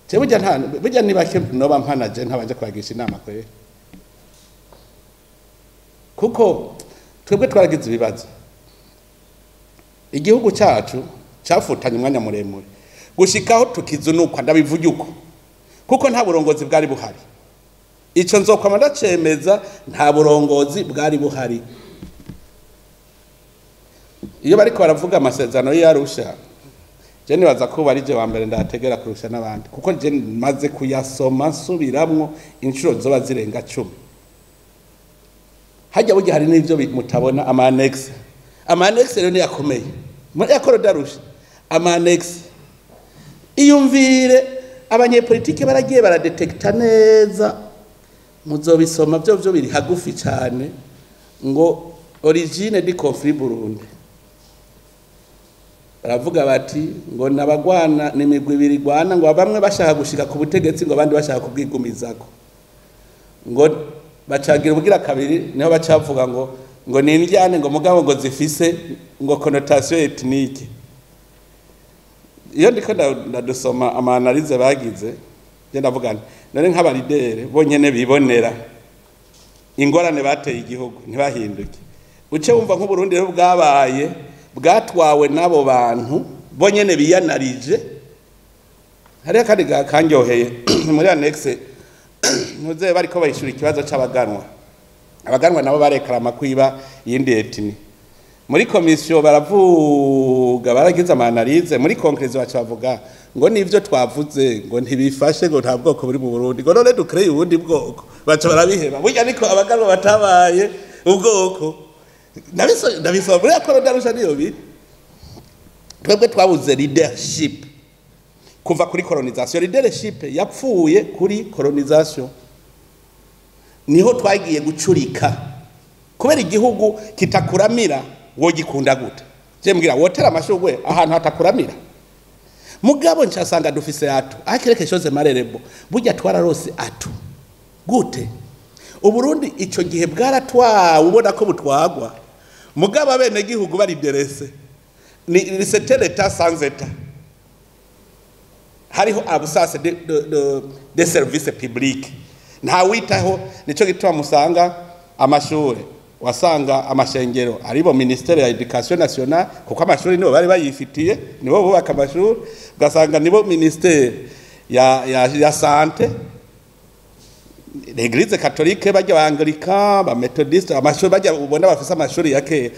Speaker 1: je burya nibake noba mpanaje ntabanje kwagisha inama kwere kuko twebwe twaragize ibibazo igihugu cyacu cyafutanye umwanya muremure gushikaho tukizunukwa ndabivuga uko kuko nta burongozi bwari buhari ico nzokwama ndacemeza nta burongozi bwari buhari iyo bariko baravuga amasezerano y'Arusha je nibaza ko bari je wa mbere ndategera kurusha n'abandi kuko je maze kuyasoma nsubiramwo inshuro zoba zirenga 10 hajya burya hari n'ivyo mutabona amanex rero ni yakomeye muri akoro darusha amanex iyumvire abanyepolitike baragiye baradetekta neza muzobisoma byo biri hagufi cyane ngo origine du conflit Burundi baravuga bati ngo nabagwana n'imigwi ibiri gwana ngo bamwe bashaka gushika ku butegetsi ngo abandi bashaka kubwigumizako ngo bacagira ubugira kabiri niho bacavuga ngo nindyane ngo mugabo ngo zifise ngo connotation ethnique iyo ndiko ndadusoma ama analyse bagize je ndavuga none nk'abaridere bonyene bibonera ingorane bateye igihugu ntibahinduke uce wumva nk'u Burundi rero bwabaye bwatwawe nabo bantu bonyene biyanarije hari kandi kanyoheye muri annexe nuze bariko bayishura ikibazo c'abaganwa abaganwa nabo barekarama kwiba yindi etini muri komisiyo baravuga baragize amanalize muri conclusion bacavuga ngo nivyo twavuze ngo ntibifashe ngo nta bwoko buri mu Burundi ngo none dukreye ubundi bwoko baca barabiheba burya niko abaganwa batabaye ubwoko ndabiso muri akoro darusha niyo biri twebwe twabuze leadership kuva kuri colonisation leadership yapfuye kuri colonisation niho twagiye gucurika kubera igihugu kitakuramira wo gikunda gute je mbwira wotera amashugwe ahantu hatakuramira mugabo ncasanga dufise atu akireke chose marerebo burya twararose atu gute uburundi ico gihe bwaratwawe ubona ko butwagwa mugabo abene gihugu bari derese ni c'était l'état sans état hariho abusase de service public nta witaho nico gituma musanga amashure wasanga amashengero aribo ministère ya education nationale kuko amashuri nibo bari bayifitiye nibo bubaka amashuri gasanga nibo ministère ya santé l'église catholique bajya banglika ba methodiste amashuri bajya ubona bafise amashuri yake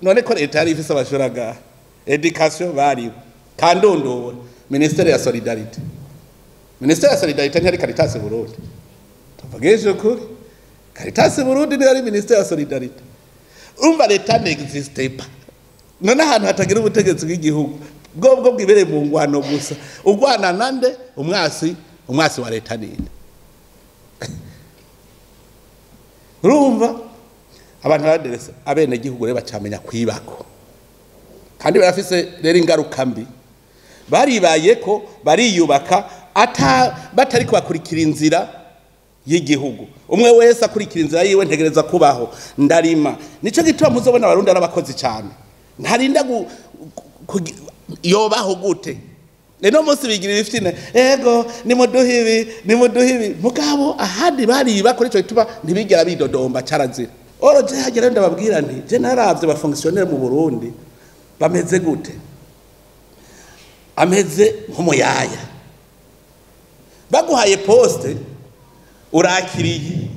Speaker 1: none ko leta yari ifise amashuri aga education bari kandondora ministère ya solidarité ntiyari Caritas Burundi tuvugeje ukuri Caritas Burundi ni ministère ya solidarité umva leta n'existe pas none ahantu hatagira ubutegetsi bw'igihugu bwo bwibere mu ngwano gusa ugwana nande umwasi wa leta ninde urumva abantu baderese abene gihugu reba cyamenya kwibako kandi barafise rero ingaruka mbi baribaye ko bariyubaka batari kubakurikira inzira y'igihugu umwe wese akurikira inzira yiwe ntegereza kubaho ndarima nico gituma muzobona abarundi arabakozi cyane ntarinda yobaho gute rero munsi bigira ifitine ego nimuduhibi mugabo ahandi bariba kuri ico gituma ntibigera bidodomba carazira oroje hagera ndababwira nti je naravye ba fonctionnaire mu Burundi bameze gute ameze nk'umuyaya baguhaye poste urakiriye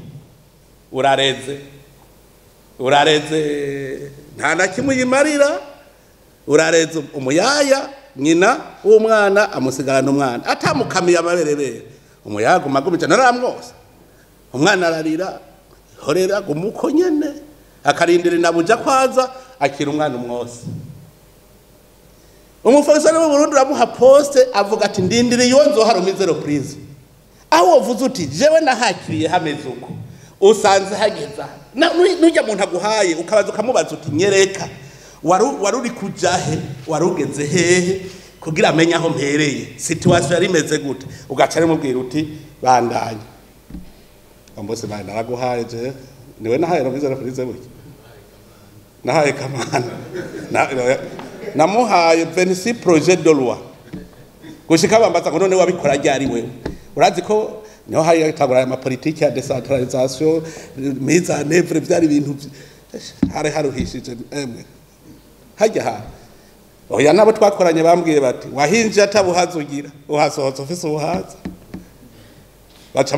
Speaker 1: urareze nta na kimwe yimarira urareze umuyaya nyina w'umwana amusigarana umwana atamukamiye amaberebere umuyaga umagumije naramwose umwana ararira horera gumuko nyene akarindira nabuja kwaza akira umwana umwose umuforsane mu Burundi ramuha poste avuga ati ndindire yonzo harumize reprise aho uvuze uti jewe nahakiriye hameze uko usanze hageza nujya muntu aguhaye ukabaza ukamubaza uti nyereka waruri kujahe warugeze hehe kugira amenye aho mpereye situation yari imeze gute ugaca mubwira uti bandanye ambose bana araguhaye je niwe nahaye reprise burya nahaye kamana namuhaye 26 projet de loi gushika bambaza ngo none wabikora ryari wewe urazi ko niho hari tabura ya politiki ya decentralisation mise en œuvre byari ibintu hari haruhishije emwe hajya oya nabo twakoranye bambwiye bati wahinje atabuhaza ugira uhasohotse ufise ubuhaza baca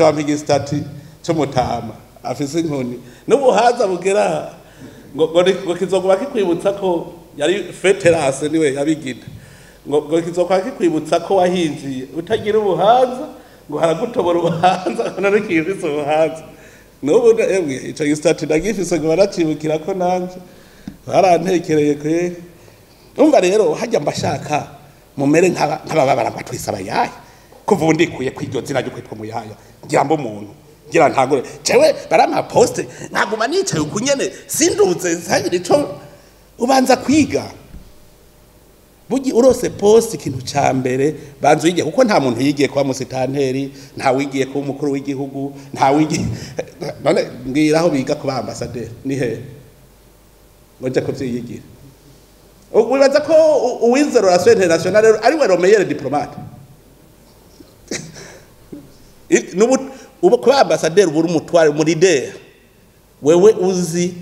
Speaker 1: bampa igistati cy'umutama afise inkoni n'ubuhaza bugera ngo kizokuba kikwibutsa ko yari feterase niwe yabigida ngo kizokuba kikwibutsa ko wahinjiye utagira ubuhaza ngo haragutobora ubuhaza none kifise ubuhaza n'ubu emwe ico gistati ndagifise ngo baracibukira ko nanje barantekereye kwe umva rero hajya mbashaka mumere nk'ababara batwisa abayaye kuva ubu ndikuye kw'iryo zina ryo kwitwa muyaya ngira mbo umuntu ngira ntangure jewe barama poste nkaguma nicaye ukunyene sinduze nsagira ico ubanza kwiga bugi urose poste ikintu ca mbere banzo yigiye kuko nta muntu yigiye kwa musitanteri nta wigiye ko umukuru w'igihugu nta wigiye none mbwiraho biga kuba ambassadeur ni he ngoje ko vyiyigira wibaza ko uwize relation internationale ari we meilleur diplomate ubu kuba ambassadeur buri umutware muri leader wewe uzi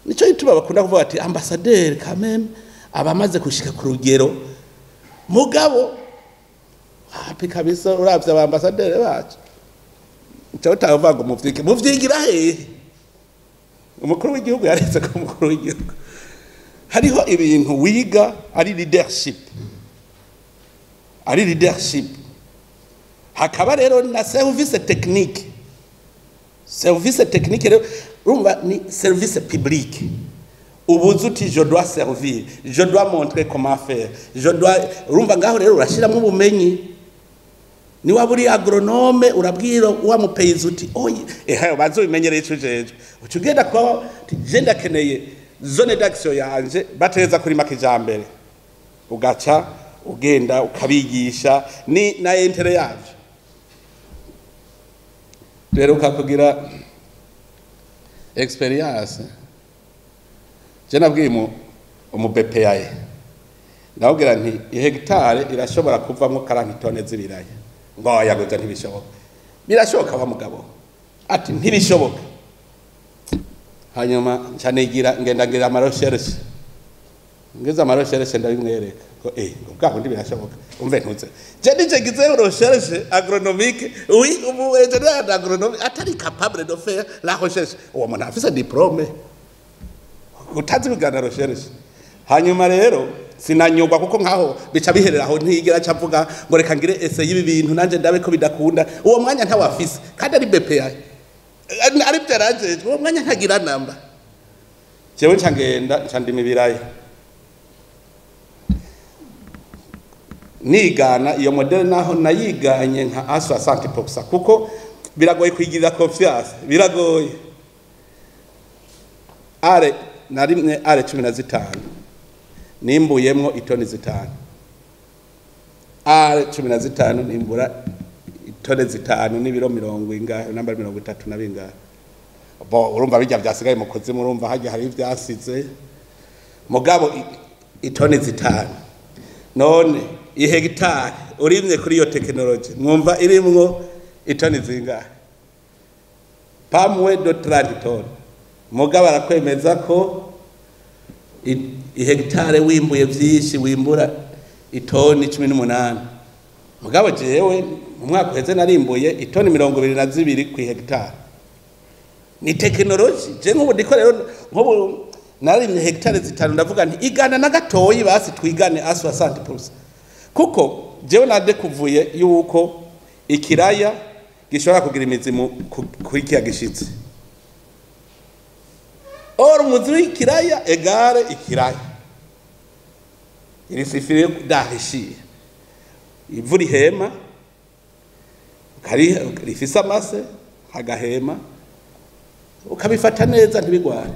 Speaker 1: nico yituma bakunda kuvuga ati ambassadeur quand même abamaze kushika ku rugero mugabo hapi kabisa uravye aba ambassadeur bacu cyo utavuga ngo muvyigira hehe umukuru w'igihugu yaretse ko umukuru w'igihugu hariho ibintu wiga ari leadership hakaba rero na service technique rero urumva ni service public ubuzu uti je dois servir je dois montrer comment faire je dois urumva ngaho rero urashiramo ubumenyi ni waburi agronome urabwira wa mupeizi uti oye bazo bimenyereye icujeje ucugenda kwa genda keneye zone d'action yanje bateza kuri makijambere ugaca ugenda ukabigisha ni na intere yavyo rero ukakugira experience je nabwiye mu BPA ndabwira nti hectare irashobora kuvamwo 40 tone z'ibiraya ngo yagoza ntibishoboka birashoboka wa mugabo ati ntibishoboka hanyuma ncanigira ngira amarecherche ngeze amarecherche ndabimwereka ko ubwabo ntibirashoboka umve ntuze je nije gize recherche agronomique oui ubu engineer agronomique atari capable de faire la recherche uwo muntu afise diplome utazi kugana recherche hanyuma rero sinanyogwa kuko nkaho bica biherera aho ntigera cavuga ngo reka ngire essay y'ibi bintu nanje ndabe ko bidakunda uwo mwanya ntawafise kandi ari BPA ari byaraje uwo mwanya ntagira namba jewe ncangenda ndima ibiraya nigana iyo model naho nayiganye nka 60% kuko biragoye kwigirira confiance biragoye narimwe 15 nimbuyemwo itoni 5 15 nimbura itoni 5 n'ibiro 70 ingahe namba 30 na bingahe bo urumva bijya byasigaye mu kuzimu urumva hajya hari ivyasize mugabo itoni 5 none ihegitari urimye kuri iyo technology mwumva irimwo itoni zingahe pamwe do 30 toni mugabo arakwemeza ko ihegitare wimbuye vyinshi wimbura itoni 18 mugabo jewe mu mwaka uheze narimbuye itoni 22 ku hegitare ni technology je nk'ubu ndiko rero nk'ubu narimye hegitare 5 ndavuga nti igana na gatoyi basi twigane 60% kuko jewe nadekuvuye yuko ikiraya gishobora kugira imizimu kuri kiya gishitse or umuzi w'ikiraya egare ikiraya iri sifire dahishi ivu rihema rifise amase hagahema ukabifata neza ntibigware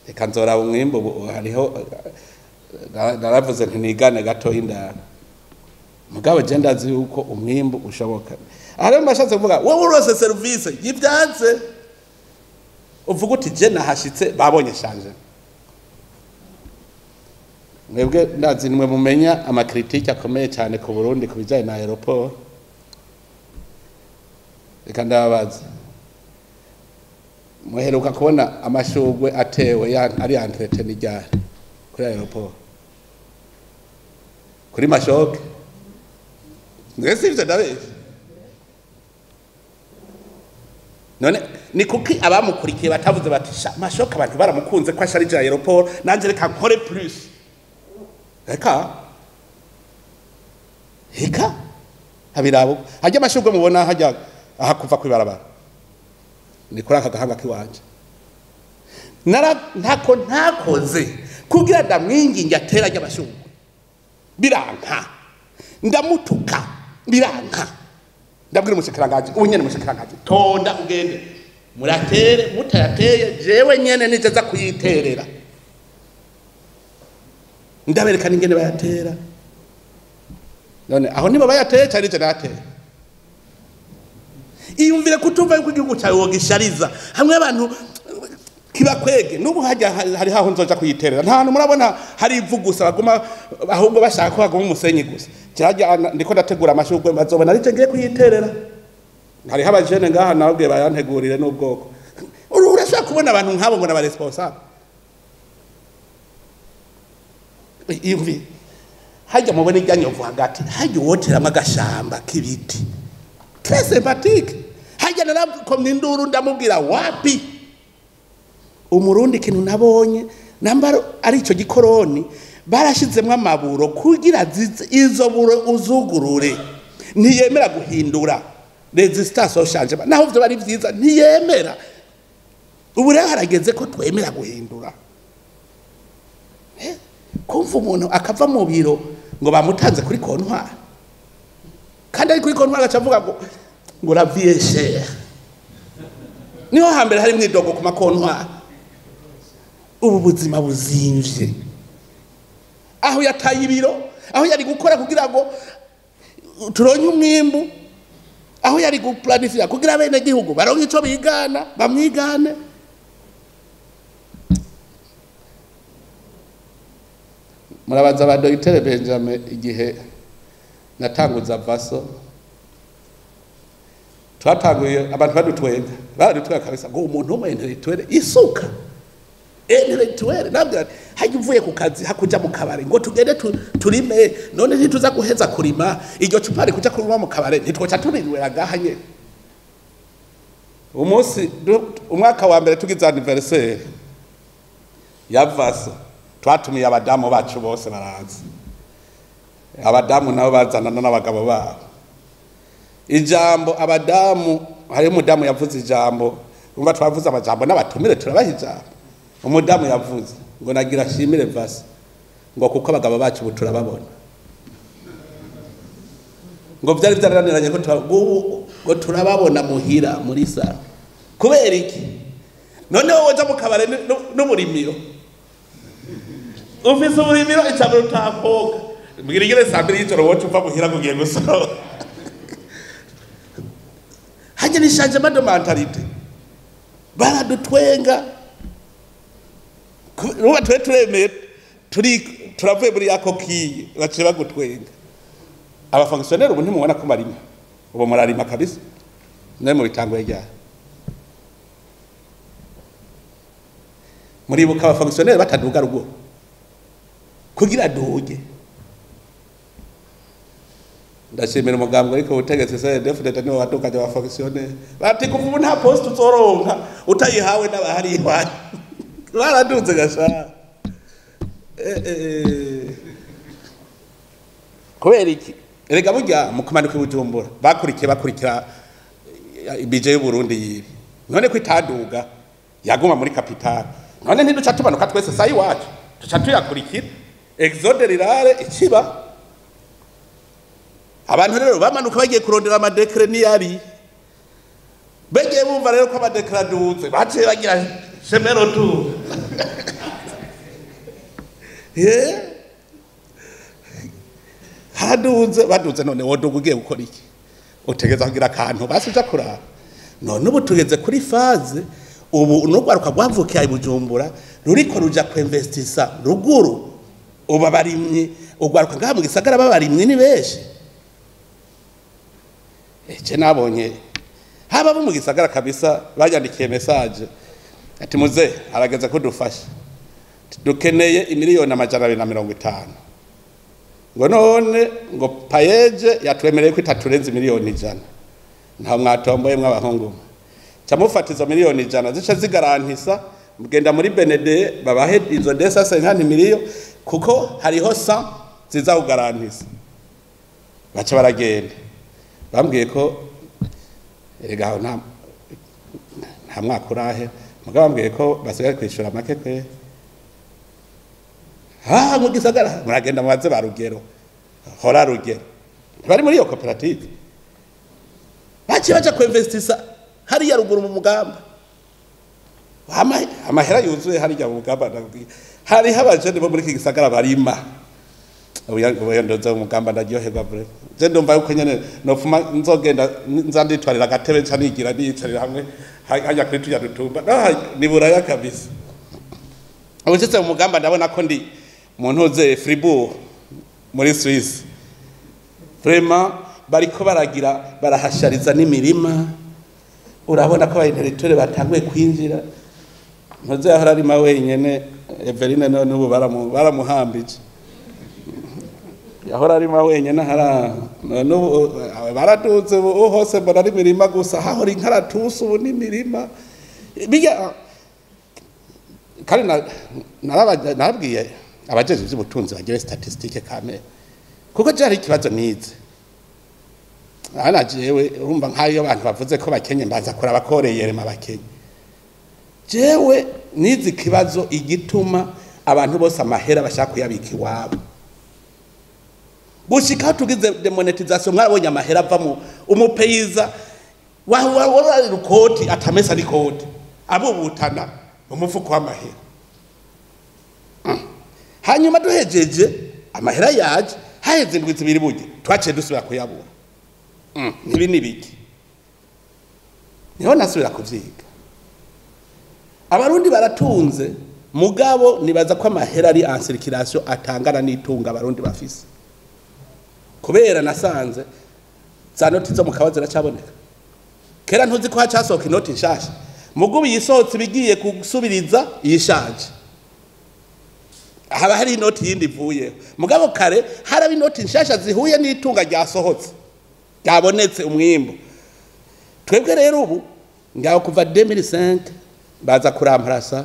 Speaker 1: reka nzora umwimbo hariho naravuze nti nigane gato indara mugabo je ndazi yuko umwimbo ushoboka ahari mbashatse kuvuga wowe urose service yibyanze uvuga uti je nahashitse babonye shanje mwebwe ndazi nimwe mumenya amakritike akomeye cyane ku Burundi kubijanye na aeroport reka ndababaza muheruka kubona amashugwe atewe ari entretien ryari kuri aeroport kuri mashoke ngese ivyo ndabeje none ni kuki abamukurikiye batavuze bati mashoke abantu baramukunze ko asharije aeroport nanje reka nkore plus reka habirabo hajya amashugwe mubona hajya aha kuva kwibarabara ni kuri aka gahanga kiwanje ntako ntakoze kugira ndamwinginge atera ry'amashugwe biranka ndamutuka biranka ndabwira umushikiranganje unyene umushikiranganje tonda ugende muratere mutayateye jewe nyene nijeza kuyiterera ndabereka ningene bayatera none aho niba bayateye cyari je nateye iyumvire kutumva yuko igihugu cyawe wogishariza hamwe abantu kibakwege nubu hajya hari haho nzoja kuyiterera nta hantu murabona hari ivugusa baguma ahubwo bashaka ko baguma umusenyi gusa cyajya ndiko ndategura amashugwe bazobona ari ngiye kuyiterera hari habajene ngaha nabwe bayantegurire n'ubwoko urashaka kubona abantu nkabo ngo naba responsable iyumvire hajya mubone ijyanyovu hagati hajya uwoteramo agashamba k'ibiti très sympathique hajya narakomye induru ndamubwira wapi umurundi kintu nabonye nambaro ari ico gikoroni barashizemwe amaburo kugira izo buro uzugurure ntiyemera guhindura resistance oshanje naho byo bari vyiza ntiyemera ubu rero harageze ko twemera guhindura kumva umuntu akava mu biro ngo bamutanze kuri kontwari kandi ari kuri kontwari agacavuga ngo la vie est chère niho hambere hari mwidogo ku makontwari ubu buzima buzimvye aho yataye ibiro aho yari gukora kugira ngo turonye umwimbu aho yari guplanifya kugira bene gihugu baronke ico bigana bamwigane murabaza ba Dr Benjamin igihe natanguza vaso twatanguye abantu badutwenga kabisa ngo umuntu umwe ntiritwere isuka ntiritwere nabwo hajya uvuye ku kazi hakuja mu kabare ngo tugende turime none ntituza guheza kurima iryo cupa ari kuja kurima mu kabare ntitwoca turinwera gahanye umunsi umwaka wa mbere tugize anniversaire ya vaso twatumiye abadamu bacu bose baraza abadamu nabo bazanana n'abagabo babo ijambo abadamu hari umudamu yavuze ijambo umva twavuze amajambo n'abatumire turabaha ijambo umudamu yavuze ngo nagira shimire vasi ngo kuko abagabo bacu ubu turababona ngo byari byaraniranye ko turababona muhira muri saro kubera iki none wowe uja mu kabare n'uburimiro ufise uburimiro icabiro utakoga mbwira ingene saa mbiri y'ijoro wowe uva muhira kugiye gusora hajya ni changement de mentalité baradutwenga ruba turemeye turavuye muri yako kiye baciye bagutwenga abafonctionnaire ubu ntimubona ko marima ubu murarima kabisa nawe mu bitangoye ryari muribuka abafonctionnaire bataduga rugo kugira duge ndashimira umugambwe ariko ubutegetsi se definitely niwe wadukaje abafonctionnaire bati kuvuga nta post uzoronka utayihawe n'abahari iwanyu baradunze gasha kubera iki erega burya mu kumanuka ibujumbura bakurikira ibije y'u Burundi yiri none ko itaduga yaguma muri capital none ntiduca tubanuka twese sayi wacu tuca tuyakurikira exode rirare ikiba abantu rero bamanuka bagiye kurondera amadekre niyari bege bumva rero ko amadekre aduze baciye bagira semero tu baduze none woduga ugiye gukora iki utegeza kugira akantu basi uja kuraba none ubu tugeze kuri faze
Speaker 2: ubu n'ugwaruka rwavukiye ibujumbura ruriko ruja kwinvestisa ruguru uba barimye ugwaruka ngaha mu gisagara babarimye ni benshi je nabonye haba bo mu gisagara kabisa bajandikiye message ati muze arageza ko dufasha dukeneye imiliyoni 250 ngo none ngo payeje yatwemereye ko itaturenze miliyoni 100 nta mwatomboye mw'abahungu camufata izo miliyoni 100 zica zigarantisa mugenda muri Benede babahe izo desa 50 miliyo kuko hariho 100 ziza kugarantisa baca baragenda bambwiye ko erega nta mwaka urahe mugabo bambwiye ko basigaye kwishura make kwe mu gisagara muragenda mubaze ba Rugero hora Rugero bari muri iyo koperative baca kwinvestisa hariya ruguru mu mugamba amahera yuzuye hariya mu mugamba hari habajene bo muri iki gisagara barima ubuya ndoza mu mugamba ndaryoherwa bre je ndumva yuko nyene nofuma nzogenda nzanditwarira agatebe canigira niyicarira hamwe hajya kuri tuya dutumba ni buraya kabisa abujetse mu mugamba ndabona ko ndi muntu uze Fribourg muri Suisse vraiment bariko baragira barahashariza n'imirima urabona ko abaintelectuel batanguye kwinjira ntoze aho ari ma wenyene Eveline none ubu baramuhambije yahora ari ma wenyene hara none baraduze hose mbona ari mirima gusa hahora inkaratusu ubu n'imirima bijya kandi narabwiye abajeje by'ubutunzi bagire statistique kame kuko je hari ikibazo nize ana jewe urumva nkayo abantu bavuze ko bakenye mbaza kora bakoreye rema bakenye jewe nize ikibazo igituma abantu bose amahera bashaka kuyabika iwabo gushika tugize demonetisation mwarabonye amahera ava mu umupeyiza wa rukoti atamesa rikoti abo butana umufuko w'amahera hanyuma duhejeje amahera yaje haheze ndwitse biri buge twaciye dusubira kuyabura nibi nibiki niho nasubira kuvyiga abarundi baratunze mugabo nibaza ko amahera ari en circulation atangana n'itunga abarundi bafise kubera nasanze za noti zo mukabazo ziracaboneka kera ntuzi ko hacasohoka inoti nshasha mugubi yisohotse bigiye gusubiriza yishaje haba hari inoti yindi ivuye mugabo kare haraba inoti nshasha zihuye n'itunga ryasohotse ryabonetse umwimbo twebwe rero ubu ngaho kuva 2005 baza kuramparasa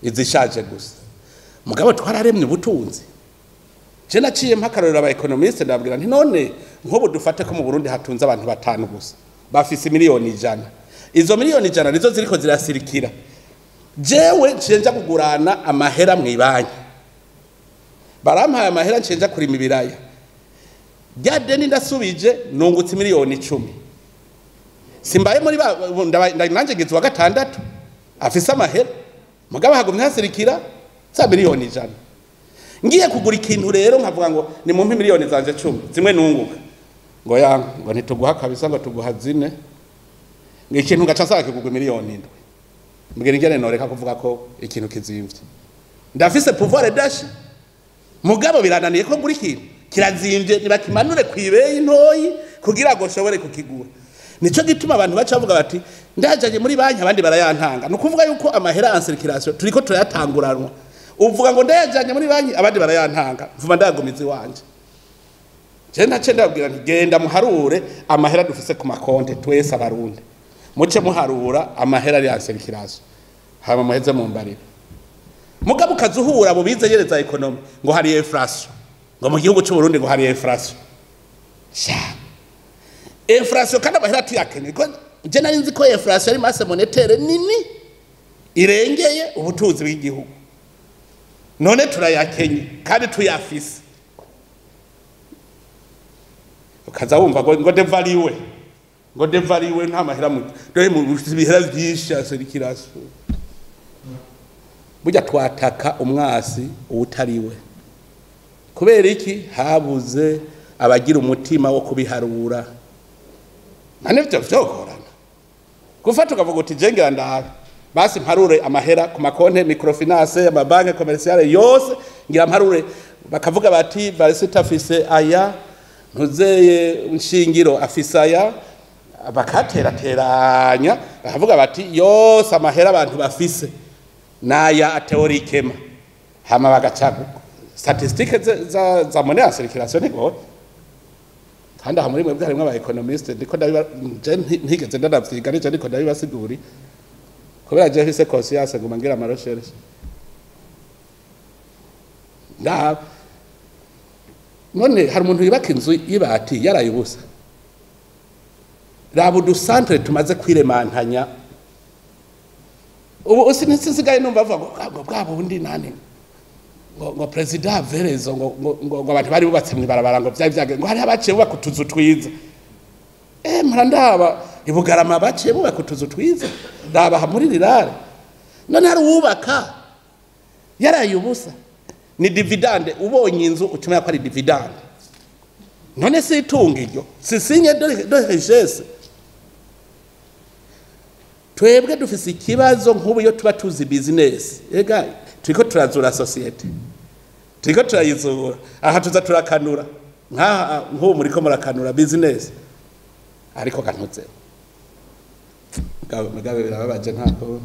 Speaker 2: izishaje gusa mugabo twararemye ubutunzi je naciye mpakarorera aba economiste ndabwira nti none nkobo dufate ko mu Burundi hatunze abantu batanu gusa bafise miliyoni 100 izo miliyoni 100 nizo ziriko zirasirikira jewe cenja kugurana amahera mw'ibanki barampaye amahera cenja kurima ibiraya rya deni ndasubije nungutse miliyoni 10 simbaye muri nanje gize wa gatandatu afise amahera mugabo hagumye hasirikira za miliyoni 100 ngiye kugura ikintu rero nkavuga ngo ni mu miliyoni zanje 10 zimwe nunguka ngo ntituguha kabisa ngo tuguha zine ngikintu ngaca nsaka kugura miliyoni 7 mbwira ingene noreka kuvuga ko ikintu kizimvye ndafise pouvoir dash mugabo birananiye ko ngura ikintu kirazimvye nibakimanure kwibeyi ntoyi kugira ngo shobore kukigura nico gituma abantu baca bavuga bati ndajanye muri banki abandi barayantanga nukuvuga yuko amahera en circulation turiko turayatanguranwa uvuga ngo ndajanye muri banki abandi barayantanga mvuma ndagumizi wanje je nace ndabwira nti genda muharure amahera dufise ku makonte twese abarundi muce muharura amahera ari en circulation hama muheze mu mbariro mugabo kazuhura abo bize yereza economy ngo hari inflation ngo mu gihugu cy'u Burundi ngo hari inflation inflation kandi amahera tuyakene ko je nari nzi ko inflation ari masse monétaire nini irengeye ubutunzi bw'igihugu none turayakenye kandi tuyafise ukaza wumva ngo devaliwe nta mahera mu doye mu bihera byinshi asirikiraso burya twataka umwasi utariwe kubera iki habuze abagira umutima wo kubiharura nane byo vyogorana gufata ukavuga uti jengera ndaha basi mparure amahera ku makonte microfinance amabanki commerciale yose ngira mparure bakavuga bati Varisita afise aya ntuzeye nshingiro afise aya bakaterateranya bakavuga bati yose amahera abantu bafise naya teorikema hama bagacagu statistique za monnaie en circulation niko kandi aha muri mwe bwarimwe aba economiste ndiko ntigeze ndavyiga nije ndiko ndabibasiguri kubera je fise conscience nguma ngira amarecherche none hari umuntu yibaka inzu y'ibati yarayubusa raba udusantere tumaze kwiremantanya ubu usinisigaye numva bavuga ngo bwabo bundi nani ngo president Verezo ngo abantu bari bubatse mwibarabara ngo byage ngo hari abaciye bubaka utuzu twiza murandaba ibugarama baciye bubaka utuzu twiza ndaba muri rirare none hari ubaka yarayubusa ni dividende ubonye inzu utumira ko ari dividende none si itunga iryo sisinye do richesse twebwe dufise ikibazo nk'ubu yo tuba tuzi business ega turiko turazura societe turiko turayizura aha tuza turakanura nk'ubu muriko murakanura business ariko kantuze mugabe birababaje ntako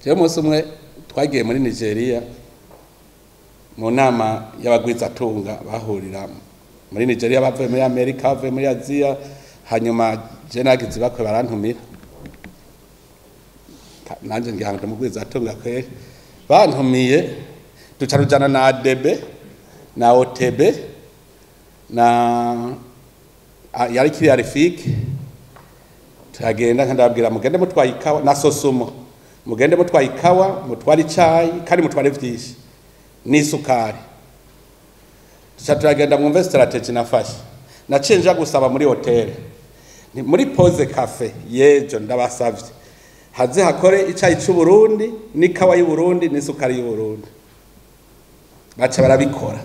Speaker 2: je umunsi umwe twagiye muri Nigeria mu nama y'abagwizatunga bahurira muri Nigeria bavuye muri Amerika bavuye muri Aziya hanyuma je nagize bakwe barantumira nanje ngihanga mu gwizatunga kwe bantumiye ducarujana na ADB na OTB na yari kiri arifiki turagenda ndababwira mugende mutwaye ikawa na sosumo mugende mutwaye ikawa mutware icyayi kandi mutware vyinshi n'isukari turagenda mwumve strategy nafashe nacenja gusaba muri hotel ni muri pause cafe yejo ndabasavye haze hakore icyayi cy'u Burundi n'ikawa y'u Burundi n'isukari y'u Burundi baca barabikora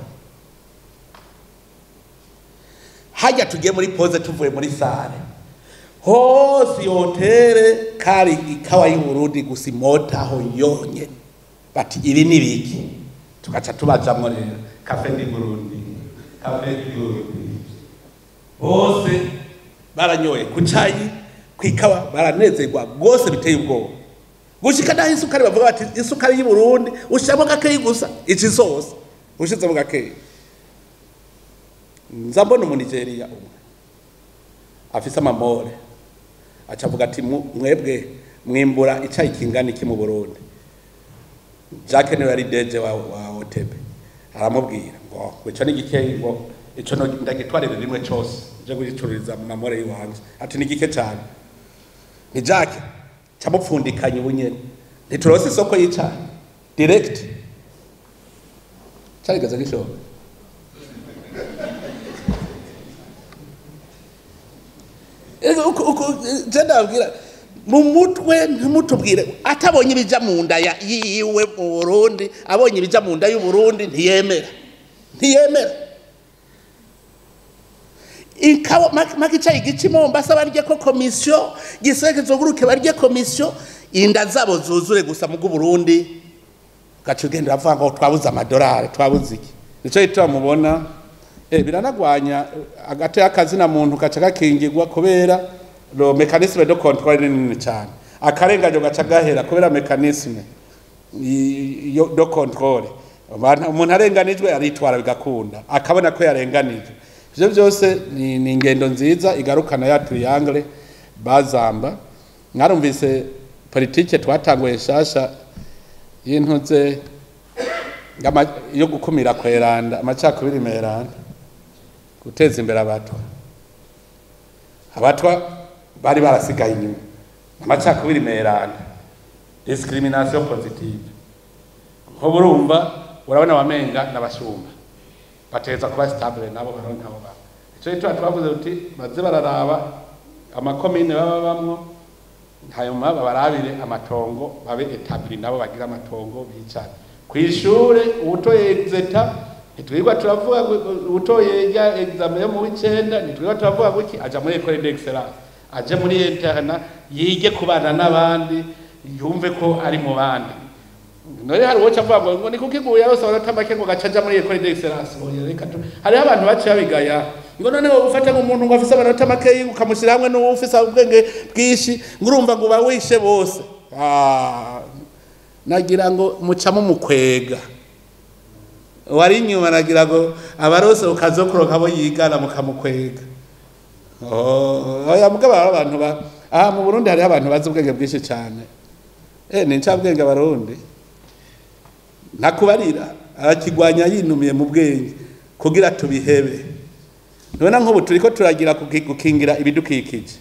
Speaker 2: hajya tugiye muri pause tuvuye muri sale hose hotel kari ikawa y'u Burundi gusa imota aho yonye bati ibi nibiki tukaca tubajamwo rero cafe di Burundi cafe di Burundi hose baranyoye kucayi kwikawa baranezerwa gose biteye ubwoba gushika naho isukari bavuga bati isukari y'u Burundi ushamo gakeyi gusa iki zose ushize mu gakeyi nzambona mu Nigeria umwe afisa amamore acavuga ati mwebwe mwimbura icyayi kingana iki mu Burundi Jacques niwe yari deje wa OTB aramubwira ngo ico ni gikeyi ngo ico ndagitwarire rimwe cyose je gugicururiza mu mamore yiwanje ati ni gike cyane ni Jacques camupfundikanye ubunyene ntiturose isoko y'icyayi direct cyari gaza gishoboka jenda abwira mu mutwe ntimutubwire atabonye ibija mu nda yiwe mu Burundi abonye ibija mu nda y'u Burundi ntiyemera ikawa makicayi gicimo mbasa barye ko commission giseke zoguruke barye commission inda zabo zuzure gusa mu Burundi gacugenda bavanga ngo twabuza amadolari twabuze iki nico yitwa mubona biranagwanya agate akazi na muntu gaca gakingirwa kubera lo mécanisme de contrôle nini cyane akarenganyo gaca gahera kubera mécanisme de contrôle umuntu arenganijwe aritwara bigakunda akabona ko yarenganije ivyo byose ni ingendo nziza igarukana ya triangle bazamba mwarumvise politique twatanguye shasha y'intuze yo gukumira kweranda amacakubiri meranda guteza imbere abatwa bari barasigaye inyuma amacakubiri meranda discrimination positive nko burumva urabona wamenga n'abashumba bateza kuba stable nabo baronka abo ba ico cyo twavuze uti baze bararaba amakomine baba bamwo hanyuma babarabire amatongo babe etabli nabo bagira amatongo bicana kwishure ubutoye exeta nitwirwa turavuga ubutoye ya examen yo mu wicenda nitwirwa turavuga guki aja muri école d'excellence aje muri interna yige kubana n'abandi yumve ko ari mu bandi none hari woca avuga ngo ni kukiguye yose baratamake ngo gacaja muri école d'excellence hari abantu baciye abigaya ngo none wo ufata nk'umuntu ngo afise amanota make ukamushyira hamwe n'uwo ufise ubwenge bwishi ngo urumva ngo bawishe bose nagira ngo mucamo mukwega wari inyuma nagira ngo abarose ukazokuronka abo yigana mukamukwega oya mugabo abantu mu Burundi hari abantu bazi ubwenge bwishi cyane ni ncabwenge abarundi nakubarira arakigwanya yinumiye mu bwenge kugira tubihebe none nk'ubu turiko turagira gukingira ibidukikije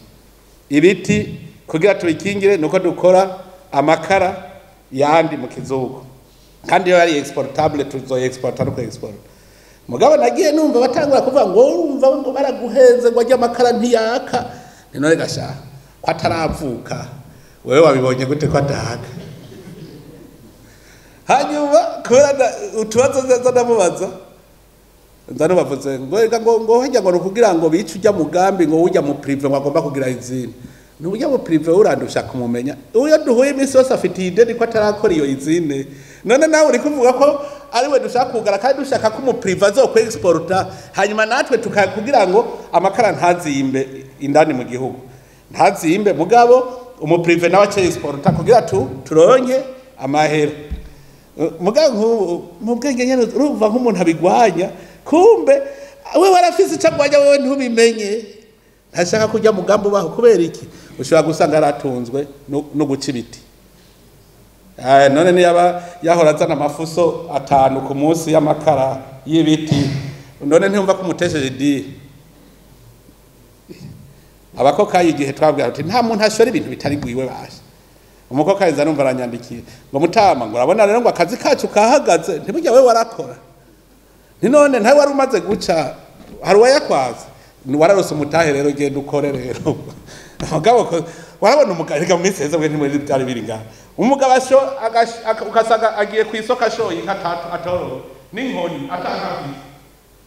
Speaker 2: ibiti kugira tubikingire nuko dukora amakara yandi mu kizugo kandi yo ari exportable tuzoye exporta no export mugabo nagiye numva batangura kuvuga ngo urumva ngo baraguhenze ngo ajya amakara ntiyaka none gasha ko ataravuka wewe wabibonye gute ko adahaka hanyuma kubera utubazo neza ndamubaza bavuze ngo hajya ngo kugira ngo bice ujya mugambi ngo ujya mu prive ngo agomba kugira izina ni ujya mu prive urandusha kumumenya uyo duhuye iminsi yose afite ideni ko atarakora iyo izine none nawe uri kuvuga ko ari we dushaka kugara kandi dushaka ko mu prive azokwe exporta hanyuma natwe tukakugira ngo amakara ntazimbe indani mu gihugu ntazimbe mugabo umu prive nawe ace exporta kugira turonke amahera mugabo mu bwenge nyene urumva nk'umuntu abigwanya kumbe we warafise icagwanya wewe ntubimenye ntashaka kujya mugambo baho kubera iki ushobora gusanga aratunzwe no guca ibiti none niyaba yahora azana amafuso 5 ku munsi y'amakara y'ibiti none ntiyumva ko umutesheje di abakokayi igihe twabwira ati nta muntu ashora ibintu bitari gwiwe bashe umukokayi zanumva aranyandikiye ngo mutama ngo urabona rero ngo akazi kacu kahagaze ntibujya we warakora none ntawe wari umaze guca hari wayakwaza wararose umutahe rero genda ukore rero mugabo warabona umugabo mu minsi heza bwe ntimuri byari biri ngaho umugabo asho ukasaga agiye ku isoko ashoye nk'atatu atoro n'inkoni atakafi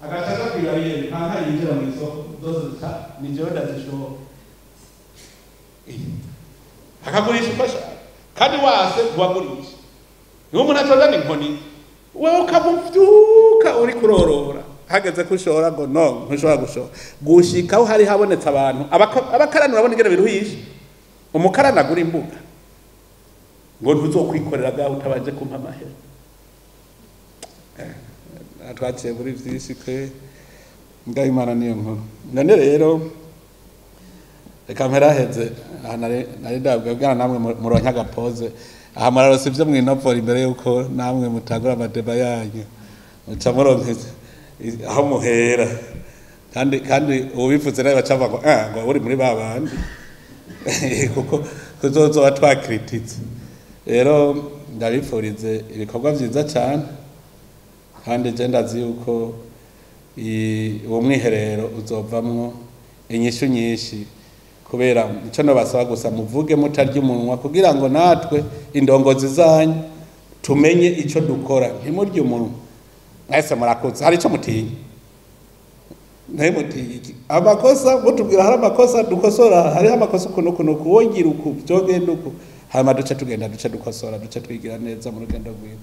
Speaker 2: agacaza kwirariye nta yinjira mu isoko zose ni jewe ndazishobora akagurisha ufasha kandi wase guhagurisha niwo umuntu atozana inkoni wewe ukamuvyuka uri kurorora hageze kushora ngo no ntushobora gushora gushikaho hari habonetse abantu abakarani urabona ingene biruhisha umukarani agura imbuga ngo ntuzokwikorera gaho utabanje kumpa amahera atwaciye muri vyinshi kwe ngaho Imana niyo nkuru none rero reka mperaheze nari ndabwira namwe muronka agapoze aha murarose ivyo mwinovora imbere yuko namwe mutagura amadeba yanyu muca muronkeze aho muhera kandi ubivuze nawe bacava ngo uri muri babandi kuko tuzozoba twakrititse rero ndabifurize ibikorwa vyiza cyane kandi je ndazi yuko uwo mwiherero uzovamwo inyishu nyinshi kubera ico no basaba gusa muvuge mutarya umunwa kugira ngo natwe indongozi zanyu tumenye ico dukora ntimurya umunwa mwese murakoze hari ico mutinya ntayimutiye amakosa mutubwira hari amakosa dukosora hari amakosa kuno kuwogira uku byogenda uku hama duce tugenda duce dukosora duce twigira neza mu rugendo rwiza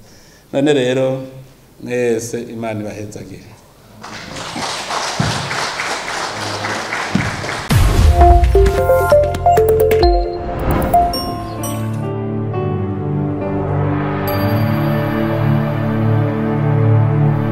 Speaker 2: none rero mwese Imana ibahezagire